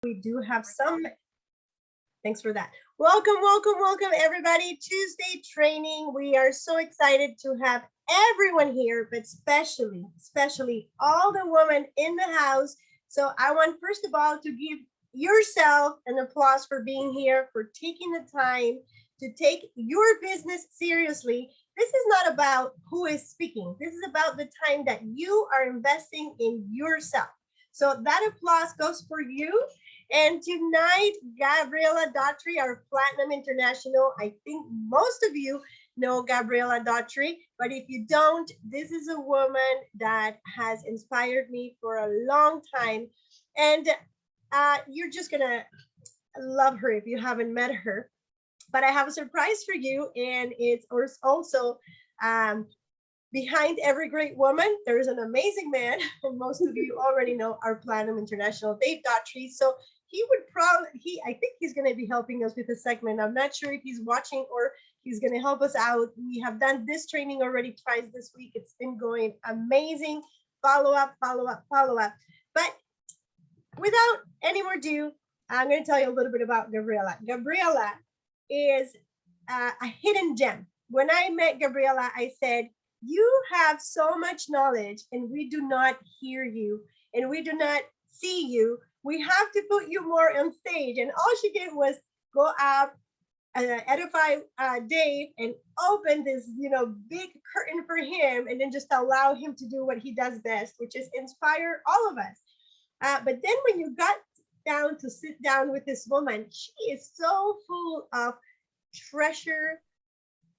We do have some, thanks for that. Welcome, everybody. Tuesday training. We are so excited to have everyone here, but especially all the women in the house. So I want, first of all, to give yourself an applause for being here, for taking the time to take your business seriously. This is not about who is speaking. This is about the time that you are investing in yourself. So that applause goes for you. And tonight, Gabriela Daughtrey, our Platinum International. I think most of you know Gabriela Daughtrey, but if you don't, this is a woman that has inspired me for a long time. And you're just gonna love her if you haven't met her. But I have a surprise for you, and it's also behind every great woman, there is an amazing man, and most of you already know our Platinum International, Dave Daughtrey. So he would I think he's going to be helping us with the segment. I'm not sure if he's watching or he's going to help us out. We have done this training already twice this week. It's been going amazing. Follow up. But without any more ado, I'm going to tell you a little bit about Gabriela. Gabriela is a hidden gem. When I met Gabriela, I said, you have so much knowledge and we do not hear you and we do not see you. We have to put you more on stage. And all she did was go up, edify Dave and open this, big curtain for him, and then just allow him to do what he does best, which is inspire all of us. But then when you got down to sit down with this woman, she is so full of treasure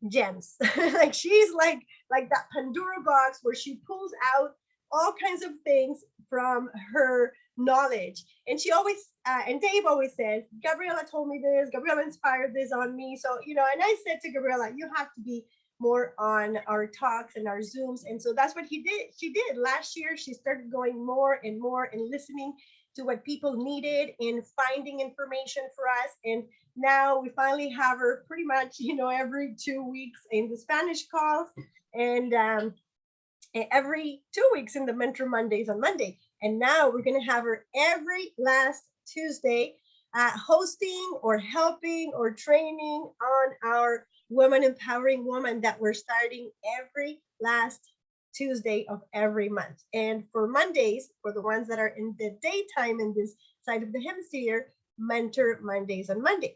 gems. Like she's like that Pandora box where she pulls out all kinds of things from her knowledge. And she always and Dave always says, Gabriela told me this, Gabriela inspired this on me. So and I said to Gabriela, you have to be more on our talks and our Zooms. And so that's what she did last year. She started going more and listening to what people needed and finding information for us. And now we finally have her pretty much, every 2 weeks in the Spanish calls, and every 2 weeks in the Mentor Mondays on Monday. And now we're going to have her every last Tuesday hosting or helping or training on our Women Empowering Woman that we're starting every last Tuesday of every month. And for Mondays, for the ones that are in the daytime in this side of the hemisphere, Mentor Mondays on Monday.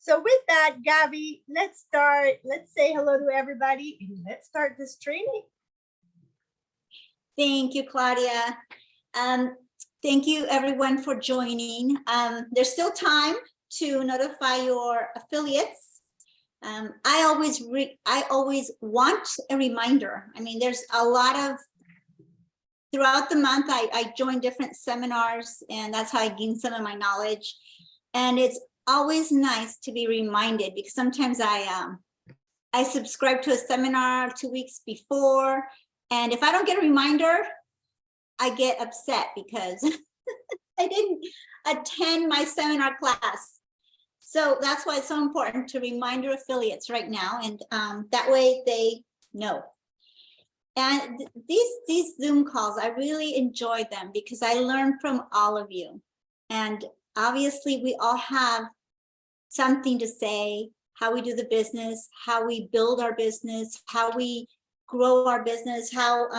So with that, Gabie, let's start. Let's say hello to everybody and let's start this training. Thank you, Claudia. Thank you everyone for joining. There's still time to notify your affiliates. I always want a reminder. I mean, there's a lot of, throughout the month, I join different seminars, and that's how I gain some of my knowledge. And it's always nice to be reminded, because sometimes I subscribe to a seminar 2 weeks before, and if I don't get a reminder, I get upset because I didn't attend my seminar class. So that's why it's so important to remind your affiliates right now, and that way they know. And these Zoom calls, I really enjoy them because I learn from all of you. And obviously we all have something to say, how we do the business, how we build our business, how we grow our business, how,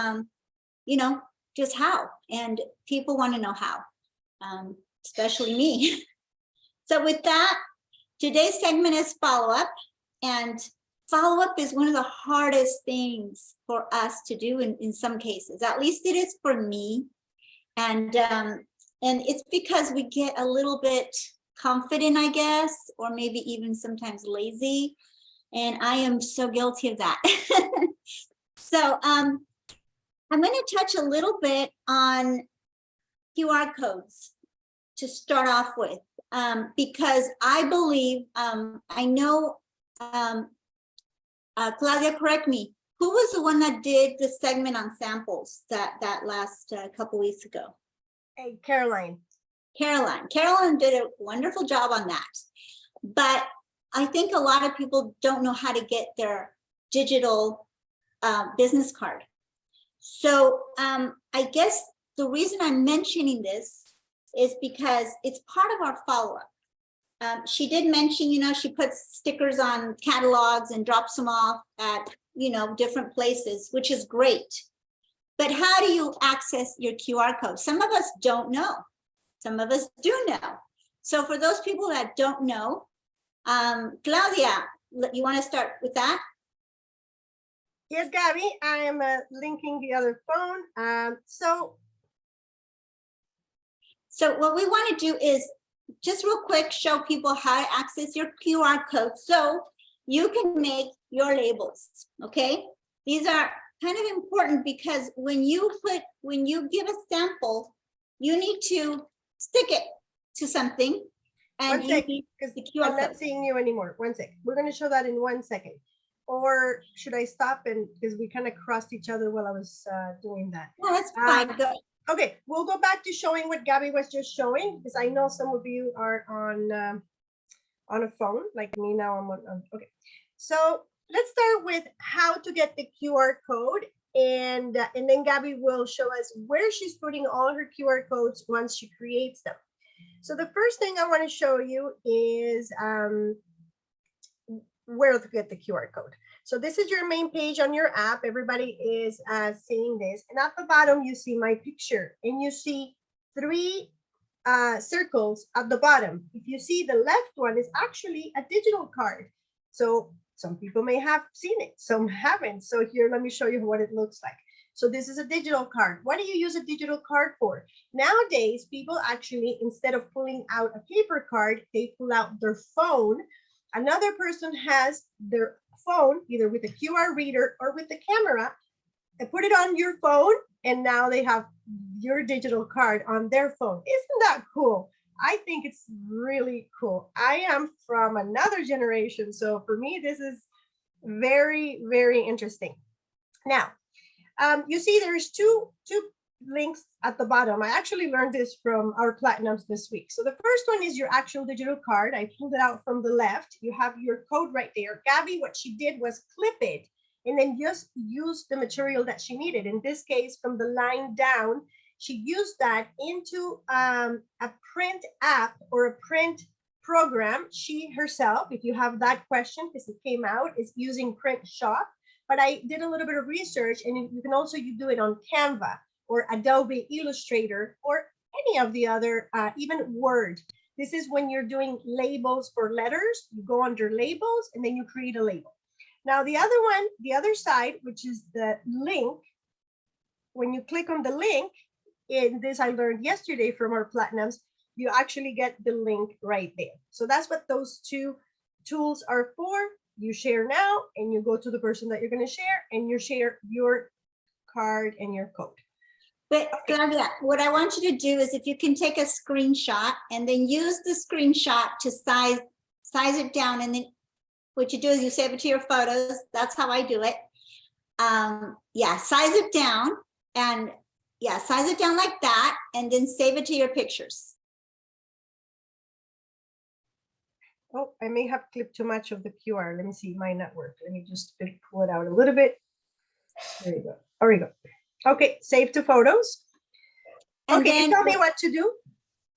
just how. And people want to know how, especially me. So with that, today's segment is follow-up, and follow-up is one of the hardest things for us to do in some cases. At least it is for me. And it's because we get a little bit confident, I guess, or maybe even sometimes lazy. And I am so guilty of that. So I'm going to touch a little bit on QR codes to start off with, because I believe, I know, Claudia, correct me, who was the one that did the segment on samples that last couple weeks ago? Hey, Caroline did a wonderful job on that. But I think a lot of people don't know how to get their digital business card. So I guess the reason I'm mentioning this is because it's part of our follow-up. She did mention, she puts stickers on catalogs and drops them off at, different places, which is great. But how do you access your QR code? Some of us don't know. Some of us do know. So for those people that don't know, Claudia, you want to start with that? Yes, Gabby, I am linking the other phone. So what we want to do is just real quick show people how to access your QR code so you can make your labels, okay? These are kind of important because when you give a sample, you need to stick it to something. And one second, because I'm not seeing you anymore. 1 second. We're going to show that in 1 second. Or should I stop? And because we kind of crossed each other while I was doing that. No, that's fine. Okay, we'll go back to showing what Gabby was just showing, because I know some of you are on a phone like me now. I'm on. Okay, so let's start with how to get the QR code, and then Gabby will show us where she's putting all her QR codes once she creates them. So the first thing I want to show you is where to get the QR code. So this is your main page on your app. Everybody is seeing this. And at the bottom, you see my picture. And you see 3 circles at the bottom. If you see the left one is actually a digital card. So some people may have seen it, some haven't. So here, let me show you what it looks like. So this is a digital card. What do you use a digital card for? Nowadays, people actually, instead of pulling out a paper card, they pull out their phone. Another person has their phone, either with a QR reader or with the camera, and put it on your phone, and now they have your digital card on their phone. Isn't that cool? I think it's really cool. I am from another generation, so for me, this is very, very interesting. Now, you see there's two links at the bottom. I actually learned this from our platinums this week. So the first one is your actual digital card. I pulled it out from the left. You have your code right there. Gabby, what she did was clip it and then just use the material that she needed. In this case, from the line down, she used that into a print app or a print program. She herself, if you have that question, because it came out, is using Print Shop. But I did a little bit of research, and you can also do it on Canva or Adobe Illustrator or any of the other, even Word. This is when you're doing labels for letters. You go under labels and then you create a label. Now the other one, the other side, which is the link, when you click on the link, in this I learned yesterday from our platinums, you actually get the link right there. So that's what those 2 tools are for. You share now and you go to the person that you're going to share, and you share your card and your code. But Claudia, what I want you to do is if you can take a screenshot and then use the screenshot to size it down, and then what you do is you save it to your photos. That's how I do it. Yeah, size it down, and yeah, size it down like that, and then save it to your pictures. Oh, I may have clipped too much of the QR. Let me see, it might not work. Let me just pull it out a little bit. There you go. There we go. Okay, save to photos. And okay, then, tell me what to do.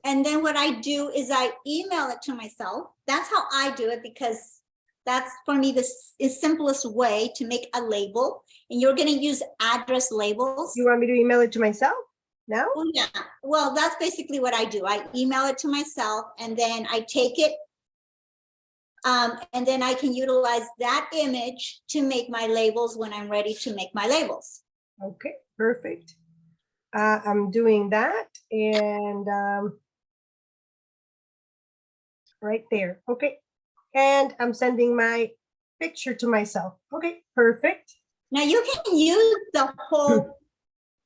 And then what I do is I email it to myself. That's how I do it, because that's for me the simplest way to make a label. And you're going to use address labels. You want me to email it to myself now? Well, yeah. Well, that's basically what I do. I email it to myself, and then I take it. And then I can utilize that image to make my labels when I'm ready to make my labels. Okay, perfect. I'm doing that, and right there. Okay, and I'm sending my picture to myself. Okay, perfect. Now you can use the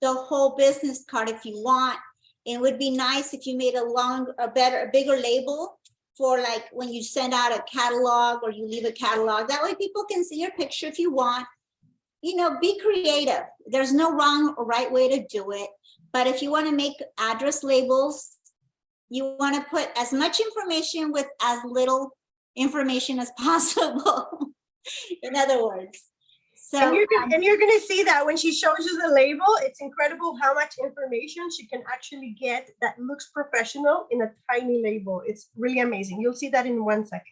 whole business card if you want. It would be nice if you made a bigger label for like when you send out a catalog or you leave a catalog. That way people can see your picture if you want. You know, be creative. There's no wrong or right way to do it. But if you want to make address labels, you want to put as much information with as little information as possible. In other words. So and you're gonna see that when she shows you the label, it's incredible how much information she can actually get that looks professional in a tiny label. It's really amazing. You'll see that in 1 second.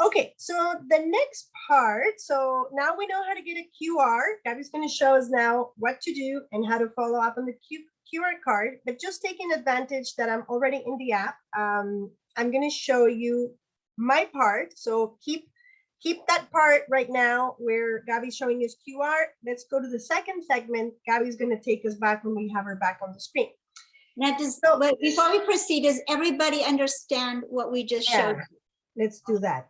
Okay, so the next part, so now we know how to get a QR. Gabby's going to show us now what to do and how to follow up on the QR card, but just taking advantage that I'm already in the app, I'm going to show you my part. So keep that part right now where Gabby's showing us QR. Let's go to the second segment. Gabby's going to take us back when we have her back on the screen. Now, but before we proceed, does everybody understand what we just showed? Let's do that.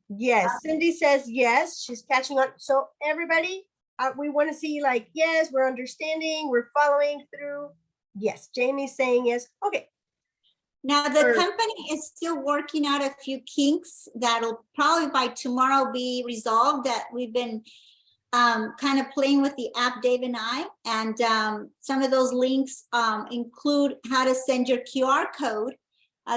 Yes, Cindy says yes, she's catching on. So everybody, we want to see like, yes, we're understanding, we're following through. Yes, Jamie's saying yes. Okay. Now the company is still working out a few kinks that'll probably by tomorrow be resolved, that we've been kind of playing with the app, Dave and I, and some of those links include how to send your QR code.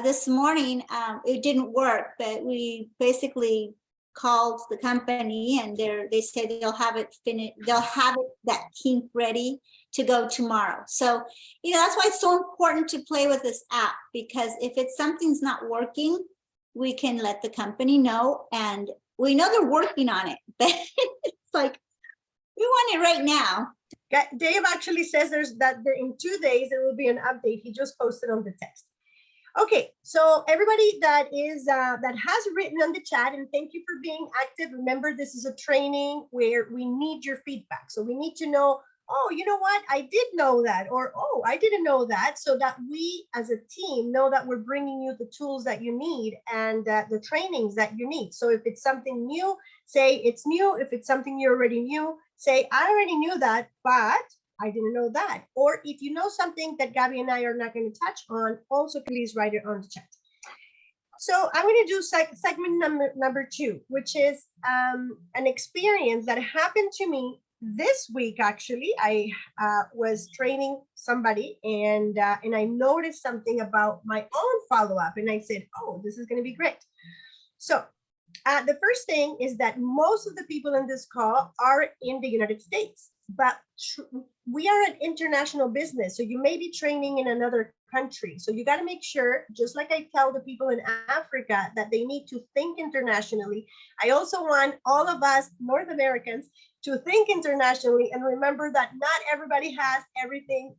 This morning, it didn't work, but we basically called the company and they said they'll have it finished. They'll have that kink ready to go tomorrow. So, you know, that's why it's so important to play with this app, because if something's not working, we can let the company know, and we know they're working on it, but it's like, we want it right now. Dave actually says in 2 days, there will be an update. He just posted on the text. Okay, so everybody that has written on the chat, and thank you for being active. Remember, this is a training where we need your feedback. So we need to know, oh, you know what? I did know that, or oh, I didn't know that, so that we as a team know that we're bringing you the tools that you need and the trainings that you need. So if it's something new, say it's new. If it's something you already knew, say I already knew that, but I didn't know that. Or if you know something that Gabby and I are not going to touch on, also please write it on the chat. So I'm going to do segment number 2, which is an experience that happened to me this week. Actually, I was training somebody and I noticed something about my own follow-up, and I said, oh, this is going to be great. So the first thing is that most of the people in this call are in the United States, but we are an international business. So you may be training in another country. So you got to make sure, just like I tell the people in Africa, that they need to think internationally. I also want all of us North Americans to think internationally and remember that not everybody has everything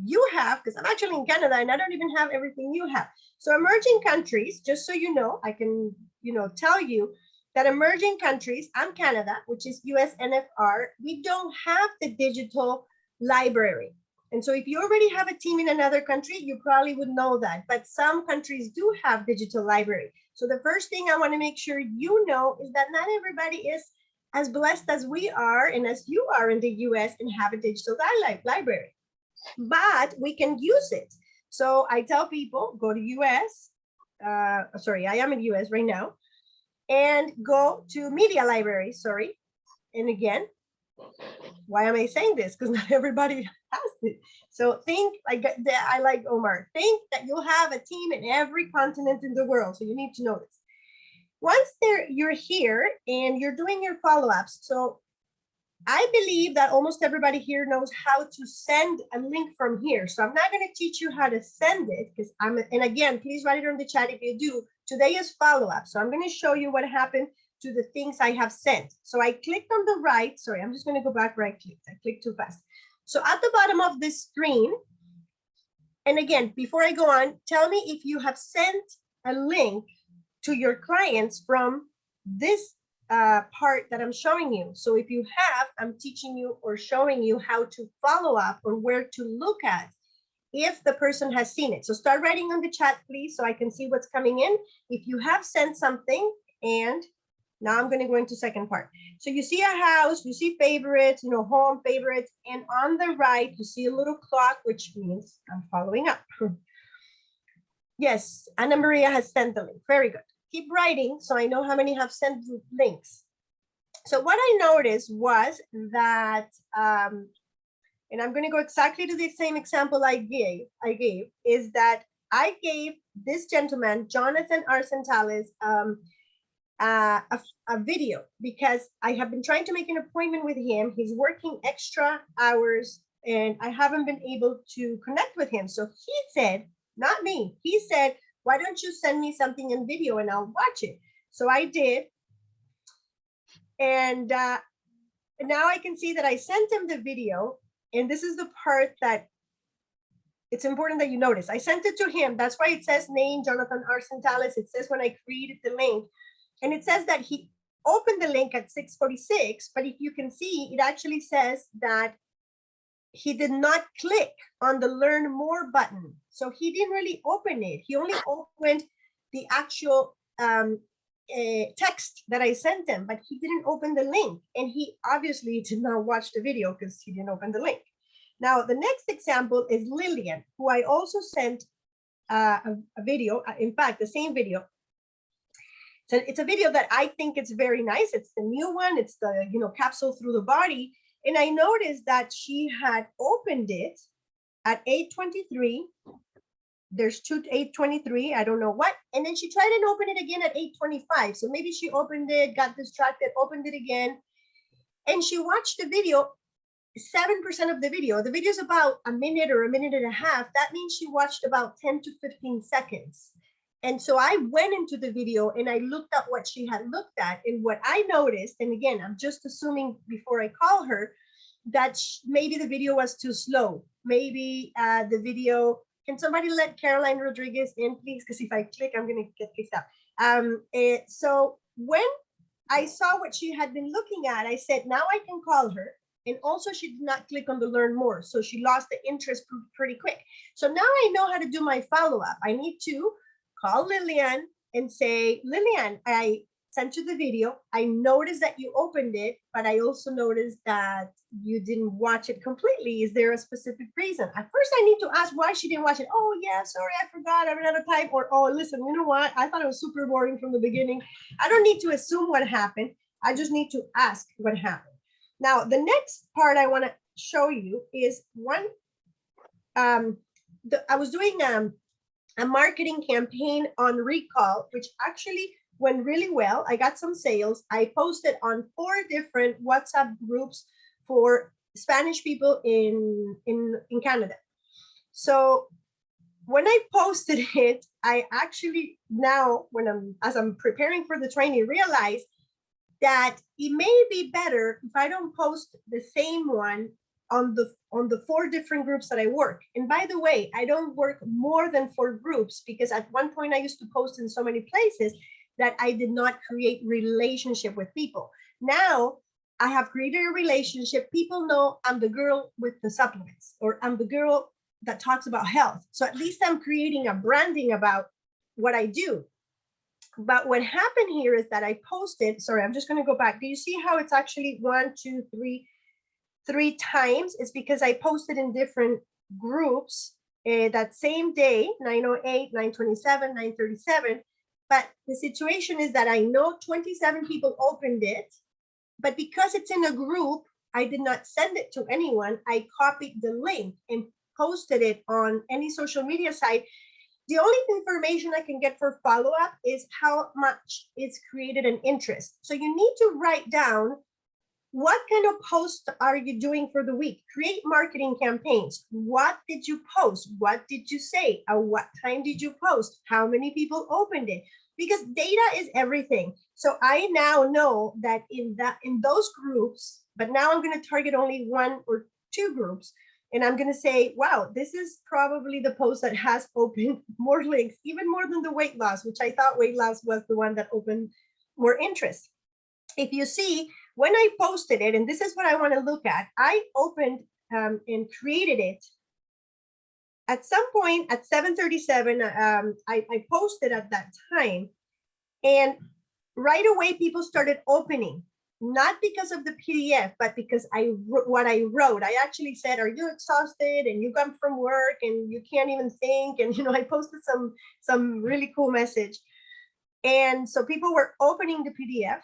you have, because I'm actually in Canada and I don't even have everything you have. So emerging countries, just so you know, I can, tell you that emerging countries, I'm Canada, which is US NFR, we don't have the digital library. And so if you already have a team in another country, you probably would know that, but some countries do have digital library. So the first thing I want to make sure you know is that not everybody is as blessed as we are and as you are in the US and have a digital library, but we can use it. So I tell people, go to US, I am in US right now, and go to media library, And again, why am I saying this? Because not everybody has it. So think, I like Omar, think that you'll have a team in every continent in the world. So you need to know this. Once you're here and you're doing your follow-ups, so I believe that almost everybody here knows how to send a link from here. So I'm not going to teach you how to send it, because and again, please write it on the chat if you do. Today is follow-up. So I'm going to show you what happened to the things I have sent. So I clicked on the right. Sorry, I'm just going to go back right click. I clicked too fast. So at the bottom of this screen, and again, before I go on, tell me if you have sent a link to your clients from this part that I'm showing you. So if you have, I'm teaching you or showing you how to follow up or where to look at if the person has seen it. So start writing on the chat, please, so I can see what's coming in. If you have sent something, and now I'm going to go into second part. So you see a house, you see favorites, home favorites, and on the right, you see a little clock, which means I'm following up. Yes, Ana Maria has sent the link. Very good. Keep writing so I know how many have sent links. So what I noticed was that, and I'm going to go exactly to the same example I gave, is that I gave this gentleman, Jonathan Arcentales, a video because I have been trying to make an appointment with him. He's working extra hours and I haven't been able to connect with him. So he said, not me, he said, why don't you send me something in video and I'll watch it? So I did. And now I can see that I sent him the video. And this is the part that it's important that you notice. I sent it to him. That's why it says name, Jonathan Arsentalis. It says when I created the link. And it says that he opened the link at 6:46. But if you can see, it actually says that he did not click on the learn more button. So he didn't really open it. He only opened the actual text that I sent him, but he didn't open the link. And he obviously did not watch the video because he didn't open the link. Now, the next example is Lillian, who I also sent a video, in fact, the same video. So it's a video that I think it's very nice. It's the new one. It's the, capsule through the body. And I noticed that she had opened it at 8:23. There's two 8:23, I don't know what. And then she tried and opened it again at 8:25. So maybe she opened it, got distracted, opened it again. And she watched the video, 7% of the video. The video is about a minute or a minute and a half. That means she watched about 10 to 15 seconds. And so I went into the video and I looked at what she had looked at. And what I noticed, and again, I'm just assuming before I call her, that maybe the video was too slow. Maybe the video, can somebody let Caroline Rodriguez in, please? Because if I click, I'm going to get kicked out. So when I saw what she had been looking at, I said, now I can call her. And also she did not click on the learn more. So she lost the interest pretty quick. So now I know how to do my follow-up. I need to call Lillian and say, Lillian, I sent you the video. I noticed that you opened it, but I also noticed that you didn't watch it completely. Is there a specific reason? At first, I need to ask why she didn't watch it. Oh, yeah, sorry, I forgot. I ran out of time. Or, oh, listen, you know what? I thought it was super boring from the beginning. I don't need to assume what happened. I just need to ask what happened. Now, the next part I want to show you is one. I was doing a marketing campaign on recall, which actually went really well. I got some sales. I posted on 4 different WhatsApp groups for Spanish people in Canada. So when I posted it, I actually now, as I'm preparing for the training, realized that it may be better if I don't post the same one on the 4 different groups that I work. And by the way, I don't work more than 4 groups because at one point I used to post in so many places that I did not create relationship with people. Now I have created a relationship. People know I'm the girl with the supplements, or I'm the girl that talks about health. So at least I'm creating a branding about what I do. But what happened here is that I posted, sorry, I'm just going to go back. Do you see how it's actually 1, 2, 3 times? It's because I posted in different groups that same day, 9:08, 9:27, 9:37. But the situation is that I know 27 people opened it, but because it's in a group, I did not send it to anyone. I copied the link and posted it on any social media site. The only information I can get for follow-up is how much it's created an interest. So you need to write down what kind of post are you doing for the week? Create marketing campaigns. What did you post? What did you say? At what time did you post? How many people opened it? Because data is everything. So I now know that in those groups, but now I'm going to target only 1 or 2 groups. And I'm going to say, wow, this is probably the post that has opened more links, even more than the weight loss, which I thought weight loss was the one that opened more interest. If you see, when I posted it, and this is what I want to look at, I opened and created it. At some point at 7:37, I posted at that time. And right away, people started opening. Not because of the PDF, but because what I wrote. I actually said, are you exhausted and you come from work and you can't even think? And I posted some really cool message. And so people were opening the PDF.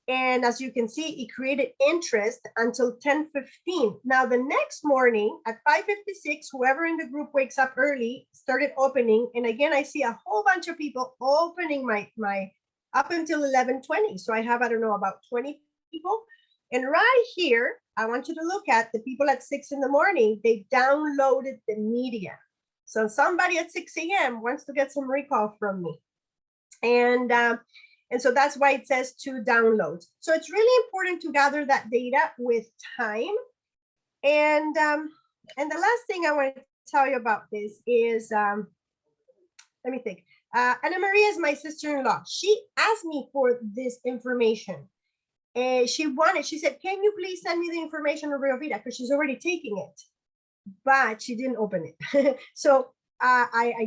And as you can see, it created interest until 10:15. Now the next morning at 5:56, whoever in the group wakes up early started opening. And again, I see a whole bunch of people opening my up until 11:20. So I have, I don't know, about 20 people. And right here, I want you to look at the people at 6 in the morning, they downloaded the media. So somebody at 6 a.m. wants to get some recall from me. And so that's why it says to download. So it's really important to gather that data with time. And the last thing I want to tell you about this is, let me think. Ana Maria is my sister-in-law. She asked me for this information. And she said, can you please send me the information of Rio Vida? Because she's already taking it, but she didn't open it. So I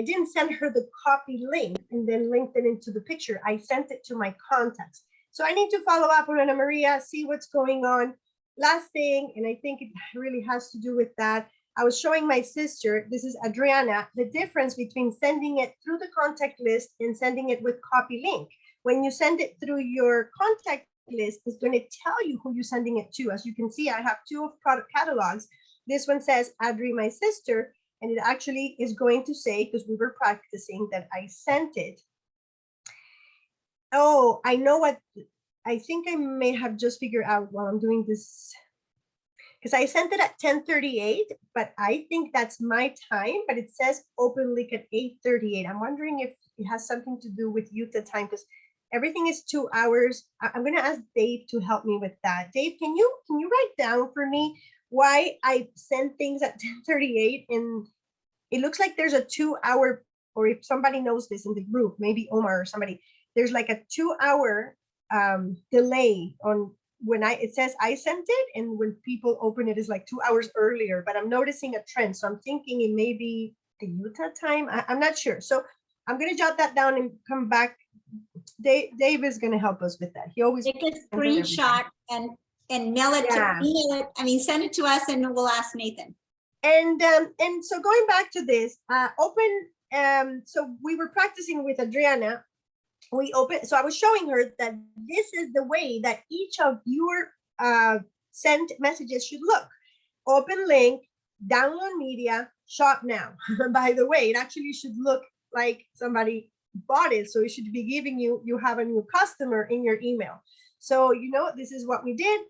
didn't send her the copy link and then linked it into the picture. I sent it to my contacts. So I need to follow up with Ana Maria, see what's going on. Last thing, and I think it really has to do with that. I was showing my sister, this is Adriana, the difference between sending it through the contact list and sending it with copy link. When you send it through your contact list, it's going to tell you who you're sending it to. As you can see, I have 2 of product catalogs. This one says Adri, my sister, and it actually is going to say, because we were practicing, that I sent it. Oh, I know what, I think I may have just figured out while I'm doing this, because I sent it at 10:38, but I think that's my time, but it says open link at 8:38. I'm wondering if it has something to do with Utah time, because everything is 2 hours. I'm going to ask Dave to help me with that. Dave, can you write down for me why I send things at 10:38? And it looks like there's a 2 hour, or if somebody knows this in the group, maybe Omar or somebody, there's like a 2 hour delay on when it says I sent it, and when people open it is like 2 hours earlier, but I'm noticing a trend. So I'm thinking it may be the Utah time. I'm not sure. So I'm going to jot that down and come back. Dave is going to help us with that. He always take a screenshot and mail it send it to us, and we'll ask Nathan. And so going back to this, so we were practicing with Adriana. So I was showing her that this is the way that each of your sent messages should look. Open link, download media, shop now. By the way, it actually should look like somebody bought it. So it should be giving you have a new customer in your email. So, this is what we did.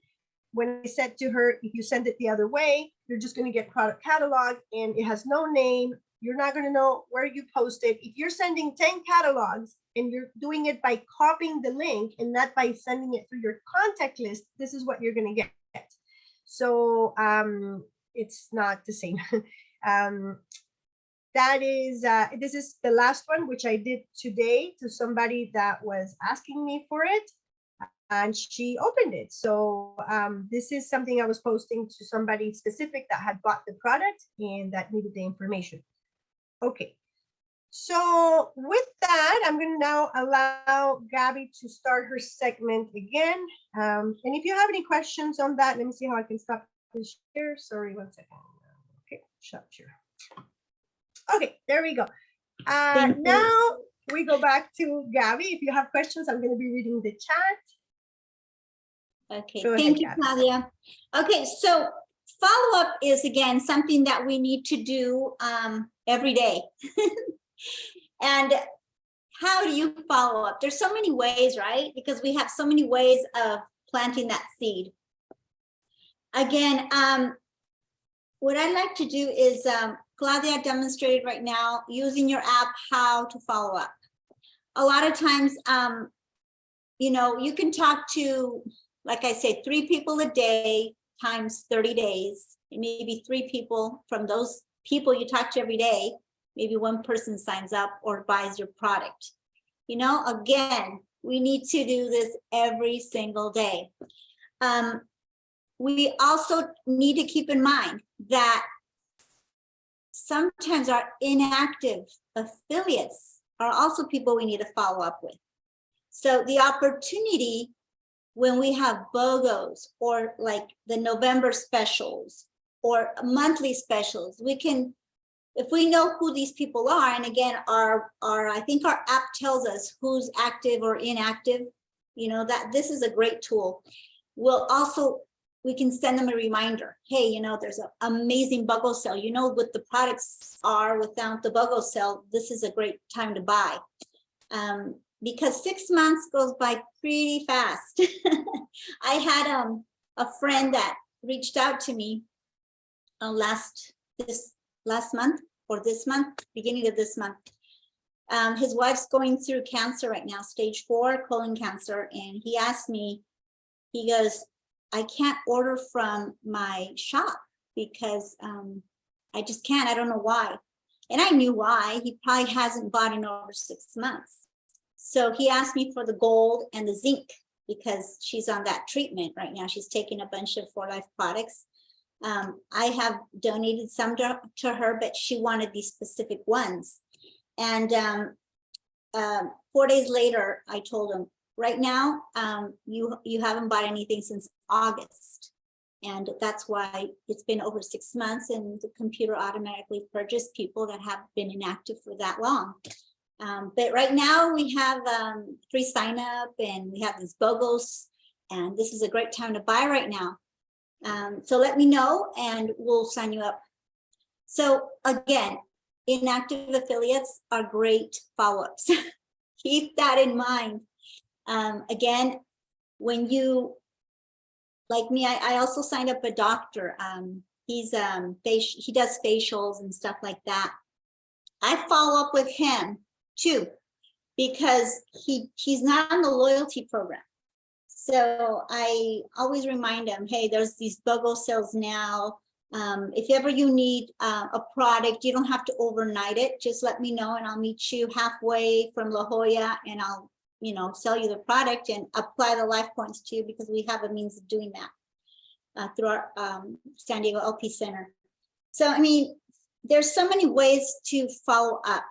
When I said to her, if you send it the other way, you're just going to get product catalog and it has no name. You're not going to know where you posted. If you're sending 10 catalogs and you're doing it by copying the link and not by sending it through your contact list, this is what you're going to get. So it's not the same. This is the last one, which I did today to somebody that was asking me for it, and she opened it. So this is something I was posting to somebody specific that had bought the product and that needed the information. Okay, so with that, I'm going to now allow Gabby to start her segment again. And if you have any questions on that, let me see how I can stop this share. Sorry, 1 second. Okay, stop share. Okay, there we go. Now we go back to Gabby. If you have questions, I'm going to be reading the chat. Okay, thank you, Claudia. Okay, so follow-up is, again, something that we need to do every day. And how do you follow up? There's so many ways, right? Because we have so many ways of planting that seed. Again, what I'd like to do is, Claudia demonstrated right now, using your app, how to follow up. A lot of times, you can talk to, like I said, 3 people a day times 30 days, and maybe 3 people from those people you talk to every day, maybe 1 person signs up or buys your product. Again, we need to do this every single day. We also need to keep in mind that sometimes our inactive affiliates are also people we need to follow up with. So the opportunity when we have BOGOs or like the November specials or monthly specials, we can, if we know who these people are, and again, I think our app tells us who's active or inactive, that this is a great tool. We can send them a reminder. Hey, there's an amazing BOGO sale. What the products are without the BOGO sale, this is a great time to buy. because 6 months goes by pretty fast. I had a friend that reached out to me last month or this month, beginning of this month. His wife's going through cancer right now, stage 4 colon cancer. And he asked me, he goes, I can't order from my shop because I just can't, I don't know why. And I knew why. He probably hasn't bought in over 6 months. So he asked me for the gold and the zinc because she's on that treatment right now. She's taking a bunch of 4Life products. I have donated some to her, but she wanted these specific ones. And 4 days later, I told him, right now, you haven't bought anything since August. And that's why it's been over 6 months, and the computer automatically purges people that have been inactive for that long. But right now we have free sign up, and we have these BOGOs, and this is a great time to buy right now. So let me know and we'll sign you up. So again, inactive affiliates are great follow-ups. Keep that in mind. Again, when you, like me, I also signed up a doctor. He does facials and stuff like that. I follow up with him too, because he's not on the loyalty program. So I always remind him, hey, there's these BOGO sales now. If ever you need a product, you don't have to overnight it. Just let me know and I'll meet you halfway from La Jolla, and I'll, sell you the product and apply the life points to you, because we have a means of doing that through our San Diego LP Center. So, I mean, there's so many ways to follow up.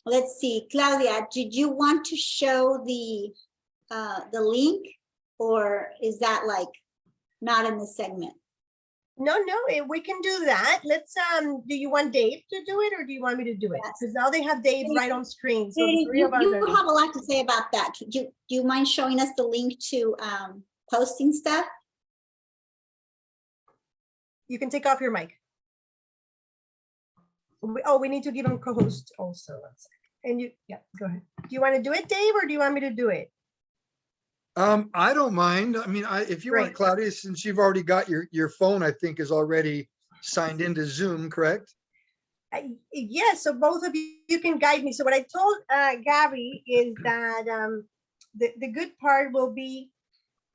Let's see, Claudia, did you want to show the link, or is that like not in the segment? No, we can do that. Let's, do you want Dave to do it, or do you want me to do it? Because now they have Dave right on screen. So the three of us you are- have a lot to say about that. Do you mind showing us the link to posting stuff? You can take off your mic. We need to give him co-host also. One second. And you, yeah, go ahead. Do you want to do it, Dave, or do you want me to do it? I don't mind. I mean, if you want, Great. Claudia, since you've already got your phone, I think is already signed into Zoom, correct? Yes, so both of you can guide me. So what I told Gabby is that the good part will be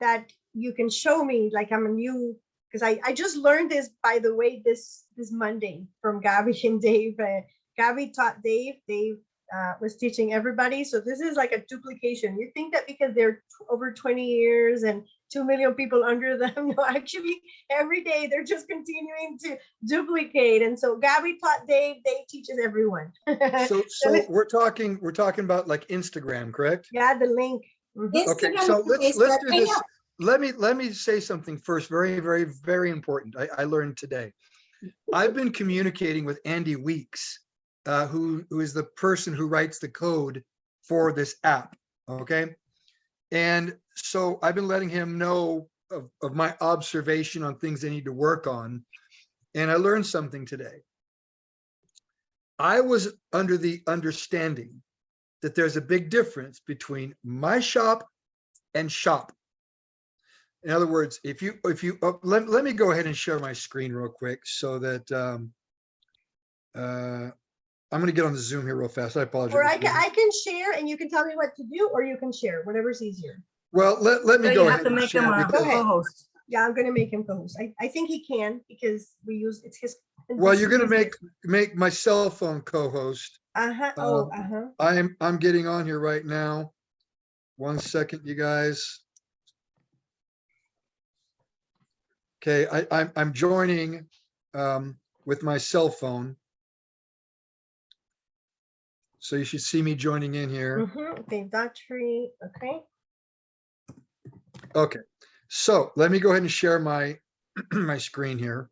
that you can show me, like I'm a new, because I just learned this, by the way, this Monday from Gabby and Dave. Gabby taught Dave was teaching everybody. So this is like a duplication. You think that because they're over 20 years and 2 million people under them, no, actually every day they're just continuing to duplicate. And so Gabby taught Dave teaches everyone. So we're talking about like Instagram, correct? Yeah, the link. Mhm. Okay, so let's do this. Let me say something first. Very, very, very important. I learned today. I've been communicating with Andy Weeks, who is the person who writes the code for this app. Okay. And so I've been letting him know of my observation on things they need to work on. And I learned something today. I was under the understanding that there's a big difference between my shop and shop. In other words, if you let me go ahead and share my screen real quick so that I'm going to get on the Zoom here real fast. I apologize. Or I can share and you can tell me what to do, or you can share, whatever's easier. Well, let me So go you ahead have to and make share him a because- co-host. Yeah, I'm gonna make him co-host. I think he can, because we use, it's his. Well, you're going to make my cell phone co-host. I'm getting on here right now. 1 second, you guys. Okay, I'm joining with my cell phone. So you should see me joining in here. Okay, Daughtrey, okay. Okay, so let me go ahead and share my my screen here.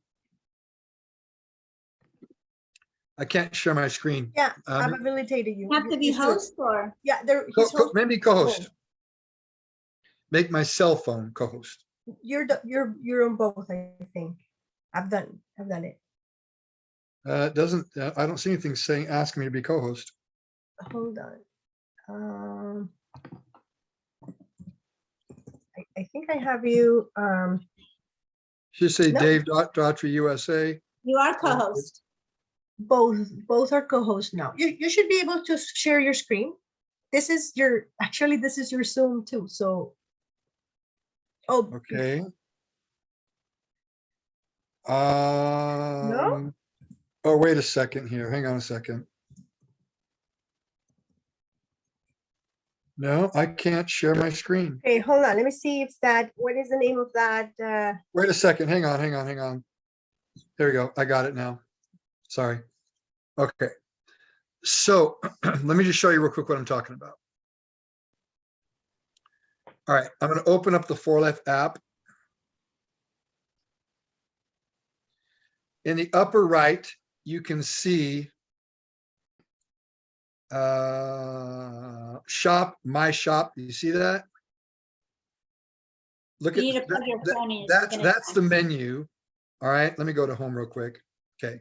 I can't share my screen. Yeah, I've habilitated you. You have to be You should. host, or Yeah, he's host. Maybe co-host. Make my cell phone co-host. You're on both, I think. I've done it. Doesn't I don't see anything saying asking me to be co-host. Hold on. Um, I think I have you. Should say No. Dave Daughtrey USA. You are co-host. Both are co-hosts now. You should be able to share your screen. This is your Zoom too. So, oh, Okay. no. Oh, wait a second here. Hang on a second. No, I can't share my screen. Okay, hold on. Let me see if that. What is the name of that? Wait a second. Hang on. There we go. I got it now. Sorry. Okay. So let me just show you real quick what I'm talking about. All right. I'm going to open up the 4Life app. In the upper right, you can see shop, my shop. You see that? Look You need at to plug your phone in. that's the menu. All right, let me go to home real quick. Okay.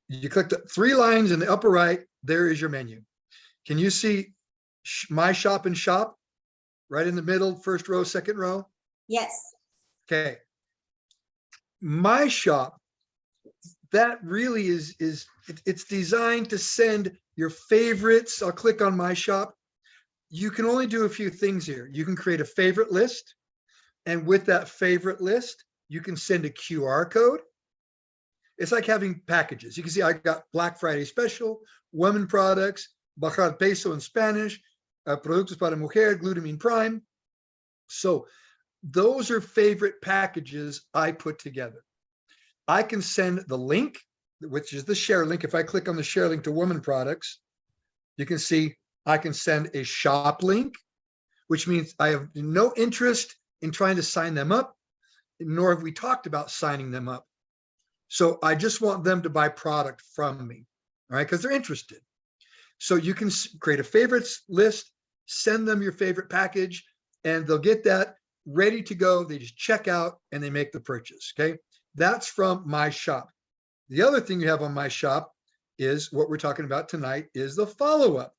You click the 3 lines in the upper right, there is your menu. Can you see my shop and shop right in the middle, first row, second row? Yes. Okay. My shop, that really it's designed to send your favorites. I'll click on my shop. You can only do a few things here. You can create a favorite list. And with that favorite list, you can send a QR code. It's like having packages. You can see I got Black Friday special, women products, bajar peso in Spanish, productos para mujer, glutamine prime. So those are favorite packages I put together. I can send the link, which is the share link. If I click on the share link to women products, you can see I can send a shop link, which means I have no interest in trying to sign them up, nor have we talked about signing them up. So I just want them to buy product from me, all right, because they're interested. So you can create a favorites list, send them your favorite package, and they'll get that ready to go. They just check out and they make the purchase, okay? That's from my shop. The other thing you have on my shop is what we're talking about tonight is the follow-up.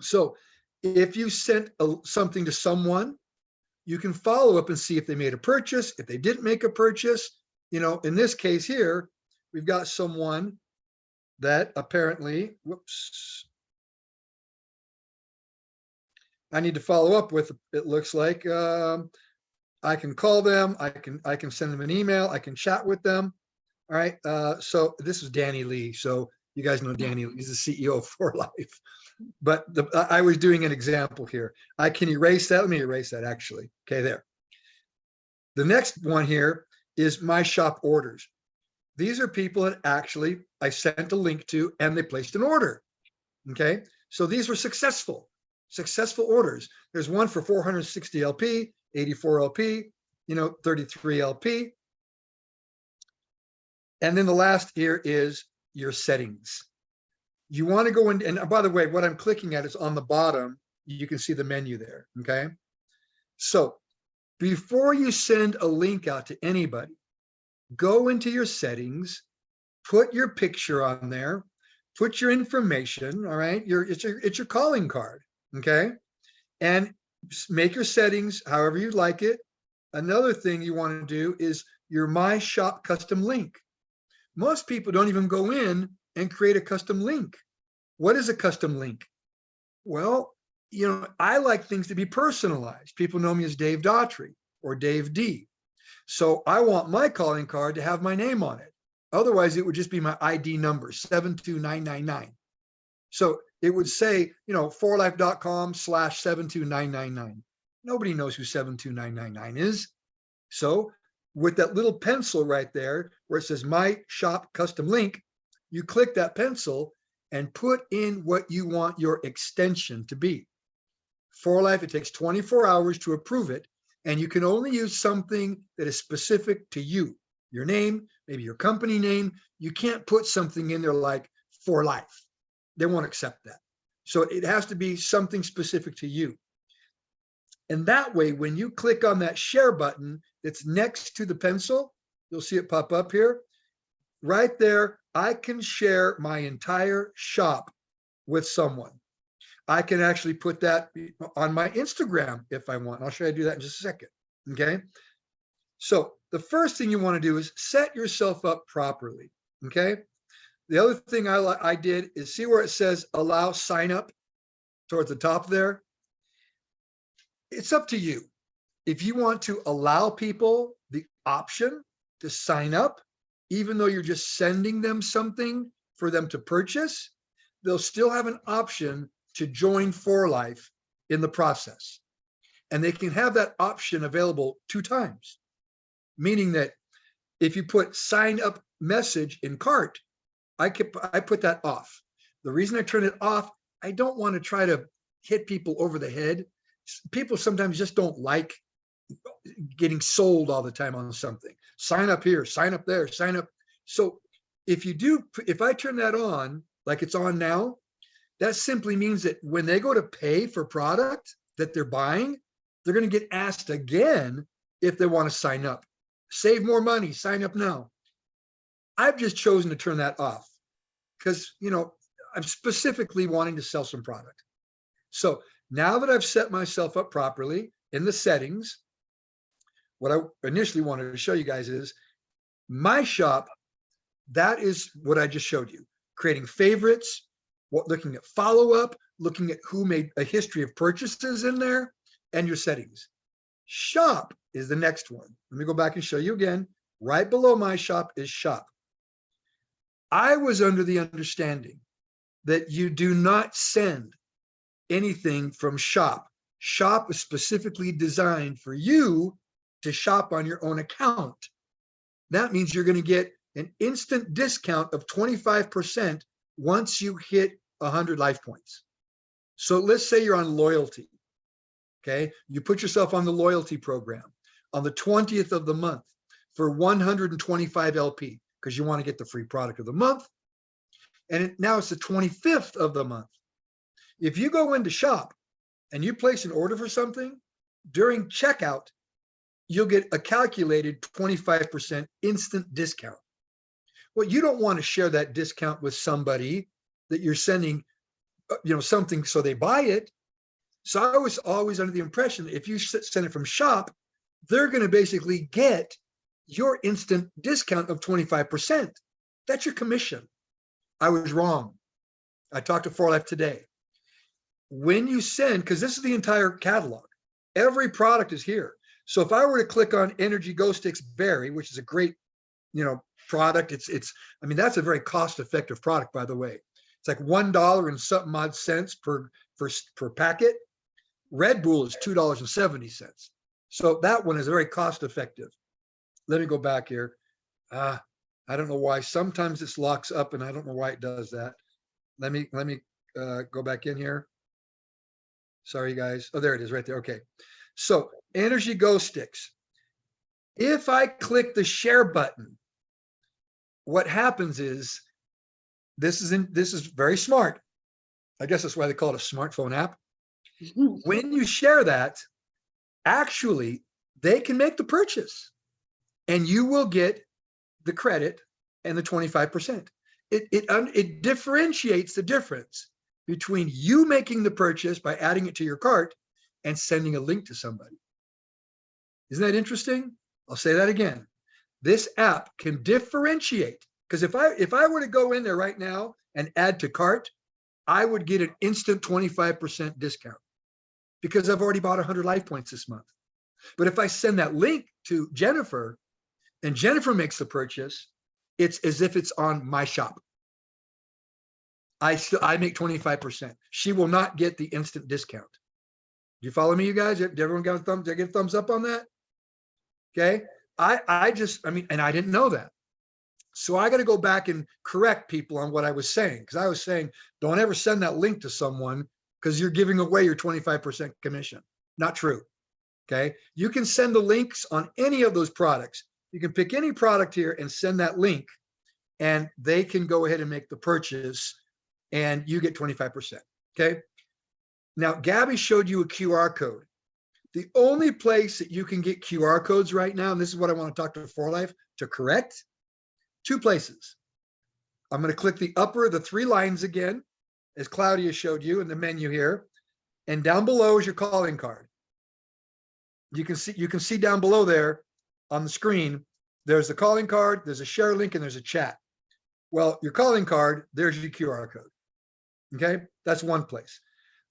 So if you sent something to someone, you can follow up and see if they made a purchase, if they didn't make a purchase. You know, in this case here, we've got someone that apparently, whoops, I need to follow up with. It looks like I can call them, I can send them an email, I can chat with them. All right. So this is Danny Lee. So you guys know Danny Lee, he's the CEO of 4Life. But I was doing an example here. I can erase that. Let me erase that actually. Okay, there. The next one here is my shop orders. These are people that actually I sent a link to and they placed an order. Okay, so these were successful orders. There's one for 460 LP, 84 LP, 33 LP. And then the last here is your settings. You want to go in, and by the way, what I'm clicking at is on the bottom. You can see the menu there, okay? So before you send a link out to anybody, go into your settings, put your picture on there, put your information, all right? It's your calling card, okay? And make your settings however you like it. Another thing you want to do is your My Shop custom link. Most people don't even go in and create a custom link. What is a custom link? Well, I like things to be personalized. People know me as Dave Daughtrey or Dave D. So I want my calling card to have my name on it. Otherwise, it would just be my ID number, 72999. So it would say, 4life.com/72999. Nobody knows who 72999 is. So with that little pencil right there where it says My Shop Custom Link, you click that pencil and put in what you want your extension to be. 4Life, it takes 24 hours to approve it, and you can only use something that is specific to you. Your name, maybe your company name. You can't put something in there like 4Life. They won't accept that. So it has to be something specific to you. And that way, when you click on that share button that's next to the pencil, you'll see it pop up here. Right there, I can share my entire shop with someone. I can actually put that on my Instagram if I want. I'll show you how to do that in just a second. Okay. So the first thing you want to do is set yourself up properly. Okay. The other thing I did is see where it says allow sign up towards the top there. It's up to you. If you want to allow people the option to sign up, even though you're just sending them something for them to purchase, they'll still have an option to join For Life in the process. And they can have that option available 2 times, meaning that if you put sign up message in cart, I put that off. The reason I turn it off, I don't want to try to hit people over the head. People sometimes just don't like getting sold all the time on something. Sign up here, sign up there, sign up. So if I turn that on, like it's on now, that simply means that when they go to pay for product that they're buying, they're going to get asked again if they want to sign up. Save more money, sign up now. I've just chosen to turn that off because, I'm specifically wanting to sell some product. So now that I've set myself up properly in the settings, what I initially wanted to show you guys is my shop. That is what I just showed you. Creating favorites, looking at follow-up, looking at who made a history of purchases in there, and your settings. Shop is the next one. Let me go back and show you again. Right below my shop is shop. I was under the understanding that you do not send anything from shop. Shop is specifically designed for you to shop on your own account. That means you're going to get an instant discount of 25% once you hit 100 life points. So let's say you're on loyalty. Okay. You put yourself on the loyalty program on the 20th of the month for 125 LP because you want to get the free product of the month. And now it's the 25th of the month. If you go into shop and you place an order for something, during checkout, you'll get a calculated 25% instant discount. Well, you don't want to share that discount with somebody that you're sending, something so they buy it. So I was always under the impression that if you send it from shop, they're going to basically get your instant discount of 25%. That's your commission. I was wrong. I talked to For Life today. When you send, because this is the entire catalog, every product is here. So if I were to click on Energy Go Sticks Berry, which is a great, product, that's a very cost-effective product, by the way. It's like $1 and something odd cents per packet. Red Bull is $2.70. So that one is very cost-effective. Let me go back here. I don't know why. Sometimes this locks up, and I don't know why it does that. Let me go back in here. Sorry, guys. Oh, there it is right there. Okay. So Energy Go Sticks. If I click the share button, what happens is this is very smart. I guess that's why they call it a smartphone app. When you share that, actually, they can make the purchase and you will get the credit and the 25%. It differentiates the difference between you making the purchase by adding it to your cart and sending a link to somebody. Isn't that interesting? I'll say that again. This app can differentiate, because if I were to go in there right now and add to cart, I would get an instant 25% discount because I've already bought 100 life points this month. But if I send that link to Jennifer and Jennifer makes the purchase, it's as if it's on my shop. I make 25%. She will not get the instant discount. Do you follow me, you guys? Did everyone get a thumbs? Did I get a thumbs up on that? Okay. And I didn't know that. So I got to go back and correct people on what I was saying, because I was saying, don't ever send that link to someone because you're giving away your 25% commission. Not true. Okay. You can send the links on any of those products. You can pick any product here and send that link, and they can go ahead and make the purchase, and you get 25%. Okay. Now, Gabie showed you a QR code. The only place that you can get QR codes right now, and this is what I want to talk to For Life to correct, 2 places. I'm going to click the 3 lines again, as Claudia showed you in the menu here. And down below is your calling card. You can see down below there on the screen, there's the calling card, there's a share link, and there's a chat. Well, your calling card, there's your QR code. Okay, that's one place.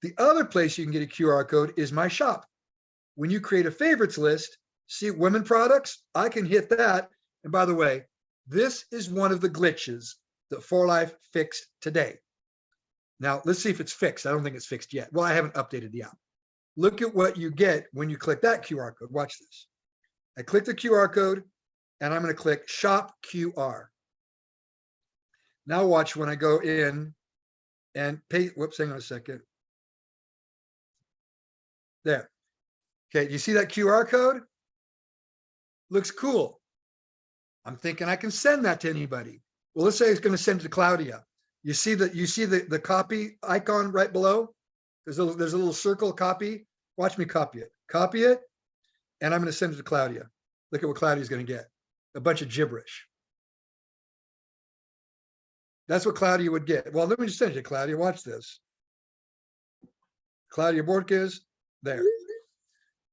The other place you can get a QR code is my shop. When you create a favorites list, see women products, I can hit that. And by the way, this is one of the glitches that 4Life fixed today. Now, let's see if it's fixed. I don't think it's fixed yet. Well, I haven't updated the app. Look at what you get when you click that QR code. Watch this. I click the QR code, and I'm going to click Shop QR. Now watch when I go in and pay. Whoops, hang on a second. There. Okay, you see that QR code? Looks cool. I'm thinking I can send that to anybody. Well, let's say it's going to send it to Claudia. You see the copy icon right below? There's a little circle copy. Watch me copy it. Copy it, and I'm going to send it to Claudia. Look at what Claudia's going to get. A bunch of gibberish. That's what Claudia would get. Well, let me just send it to Claudia. Watch this. Claudia Bohorquez, there.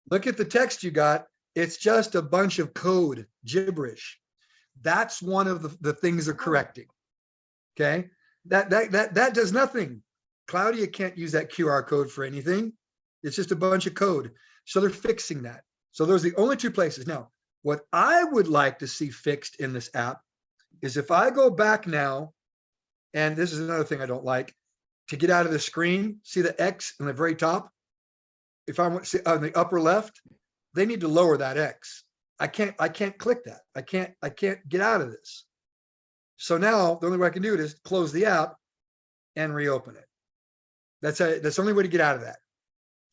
Look at the text you got. It's just a bunch of code, gibberish. That's one of the things they're correcting. Okay? That does nothing. Claudia can't use that QR code for anything. It's just a bunch of code. So they're fixing that. So those are the only two places. Now, what I would like to see fixed in this app is if I go back now, and this is another thing I don't like, to get out of the screen, see the X in the very top? If I want to see on the upper left, they need to lower that X. I can't click that. I can't get out of this. So now the only way I can do it is close the app and reopen it. That's the only way to get out of that.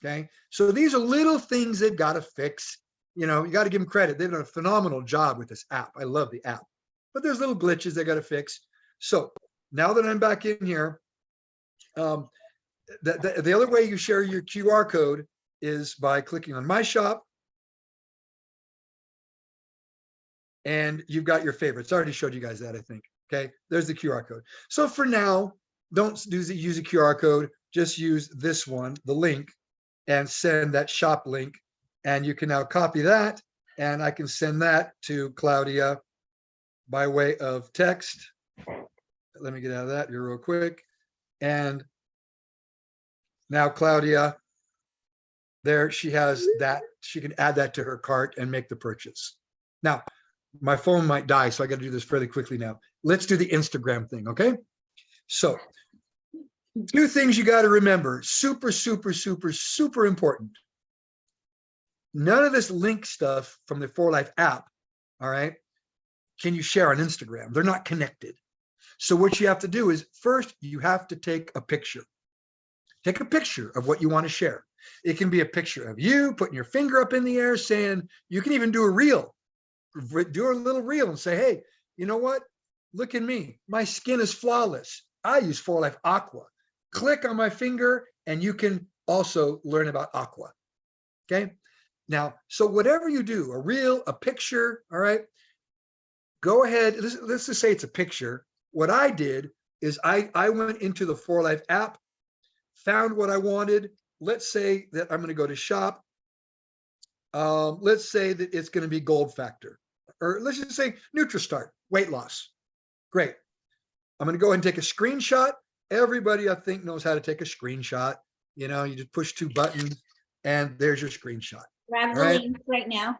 Okay. So these are little things they've got to fix. You know, you got to give them credit. They've done a phenomenal job with this app. I love the app, but there's little glitches they got to fix. So now that I'm back in here, the other way you share your QR code is by clicking on my shop. And you've got your favorites. I already showed you guys that, I think. Okay, there's the QR code. So for now, don't use a QR code. Just use this one, the link, and send that shop link. And you can now copy that, and I can send that to Claudia by way of text. Let me get out of that here real quick. And now Claudia, there she has that. She can add that to her cart and make the purchase. Now, my phone might die, so I got to do this fairly quickly now. Let's do the Instagram thing, okay? So, two things you got to remember. Super, super, super, super important. None of this link stuff from the 4Life app, all right, can you share on Instagram. They're not connected. So what you have to do is, first, you have to take a picture. Take a picture of what you want to share. It can be a picture of you putting your finger up in the air saying, you can even do a reel. Do a little reel and say, hey, you know what? Look at me. My skin is flawless. I use 4Life Aqua. Click on my finger and you can also learn about Aqua. Okay. Now, so whatever you do, a reel, a picture, all right, go ahead. Let's just say it's a picture. What I did is I went into the 4Life app, found what I wanted. Let's say that I'm going to go to shop. Let's say that it's going to be Gold Factor, or let's just say NutriStart, weight loss. Great. I'm going to go ahead and take a screenshot. Everybody, I think, knows how to take a screenshot. You know, you just push two buttons and there's your screenshot. Grab the link right now.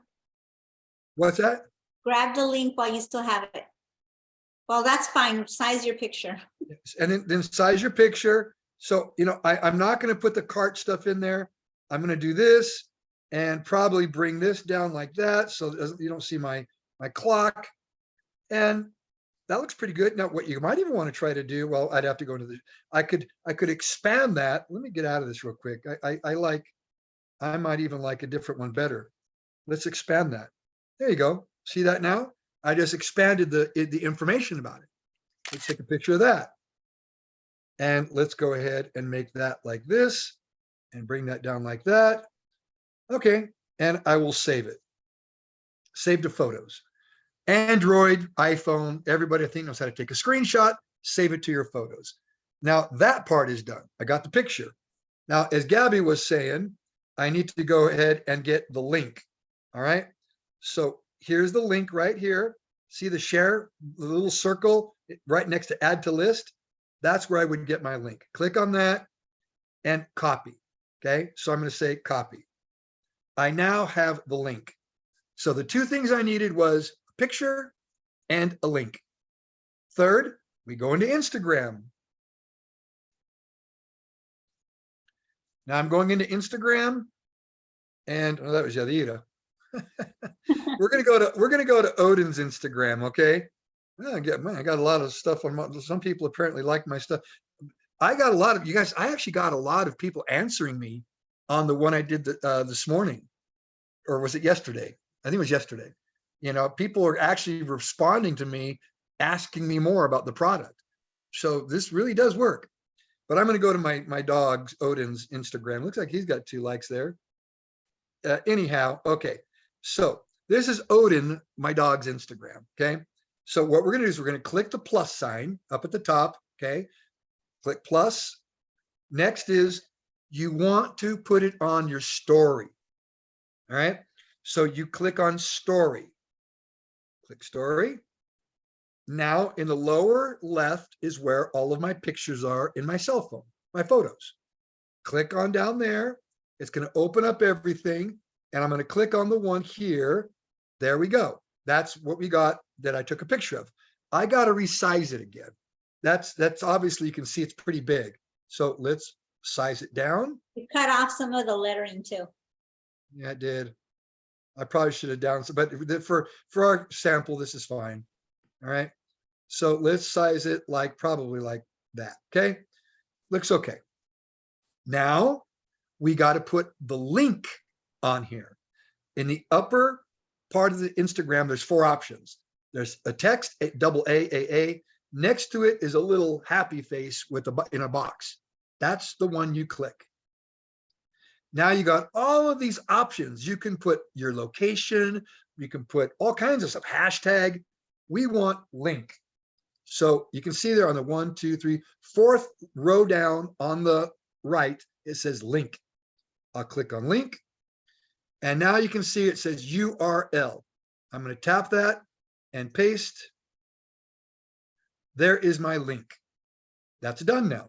What's that? Grab the link while you still have it. Well, that's fine. Size your picture. And then size your picture. So, you know, I'm not going to put the cart stuff in there. I'm going to do this and probably bring this down like that so you don't see my clock. And that looks pretty good. Now, what you might even want to try to do, well, I'd have to go into I could expand that. Let me get out of this real quick. I might even like a different one better. Let's expand that. There you go. See that now? I just expanded the information about it. Let's take a picture of that. And let's go ahead and make that like this and bring that down like that. Okay. And I will save it. Save to photos. Android, iPhone, everybody I think knows how to take a screenshot, save it to your photos. Now that part is done. I got the picture. Now, as Gabby was saying, I need to go ahead and get the link. All right. So here's the link right here. See the share, the little circle right next to add to list. That's where I would get my link. Click on that and copy. Okay. So I'm going to say copy. I now have the link. So the two things I needed was a picture and a link. Third, we go into Instagram. Now I'm going into Instagram, and oh, that was Yadira. we're gonna go to Odin's Instagram, okay? I got a lot of stuff on some people apparently like my stuff. I got a lot of you guys. I actually got a lot of people answering me on the one I did this morning, or was it yesterday? I think it was yesterday. You know, people are actually responding to me, asking me more about the product. So this really does work. But I'm going to go to my dog's Odin's Instagram. Looks like he's got 2 likes there. Anyhow, okay. So this is Odin, my dog's Instagram. Okay. So what we're going to do is we're going to click the plus sign up at the top. Okay. Click plus. Next is you want to put it on your story. All right. So you click on story. Click story. Now in the lower left is where all of my pictures are in my cell phone, my photos. Click on down there. It's going to open up everything. And I'm going to click on the one here. There we go. That's what we got that I took a picture of. I got to resize it again. That's obviously you can see it's pretty big. So let's size it down. You cut off some of the lettering too. Yeah, I did. I probably should have done some, but for our sample, this is fine. All right. So let's size it like probably like that. Okay. Looks okay. Now we got to put the link on here. In the upper part of the Instagram, there's 4 options. There's a text, double A. Next to it is a little happy face with in a box. That's the one you click. Now you got all of these options. You can put your location. You can put all kinds of stuff. Hashtag. We want link. So you can see there on the 1, 2, 3, 4th row down on the right, it says link. I'll click on link. And now you can see it says URL. I'm going to tap that and paste. There is my link. That's done now.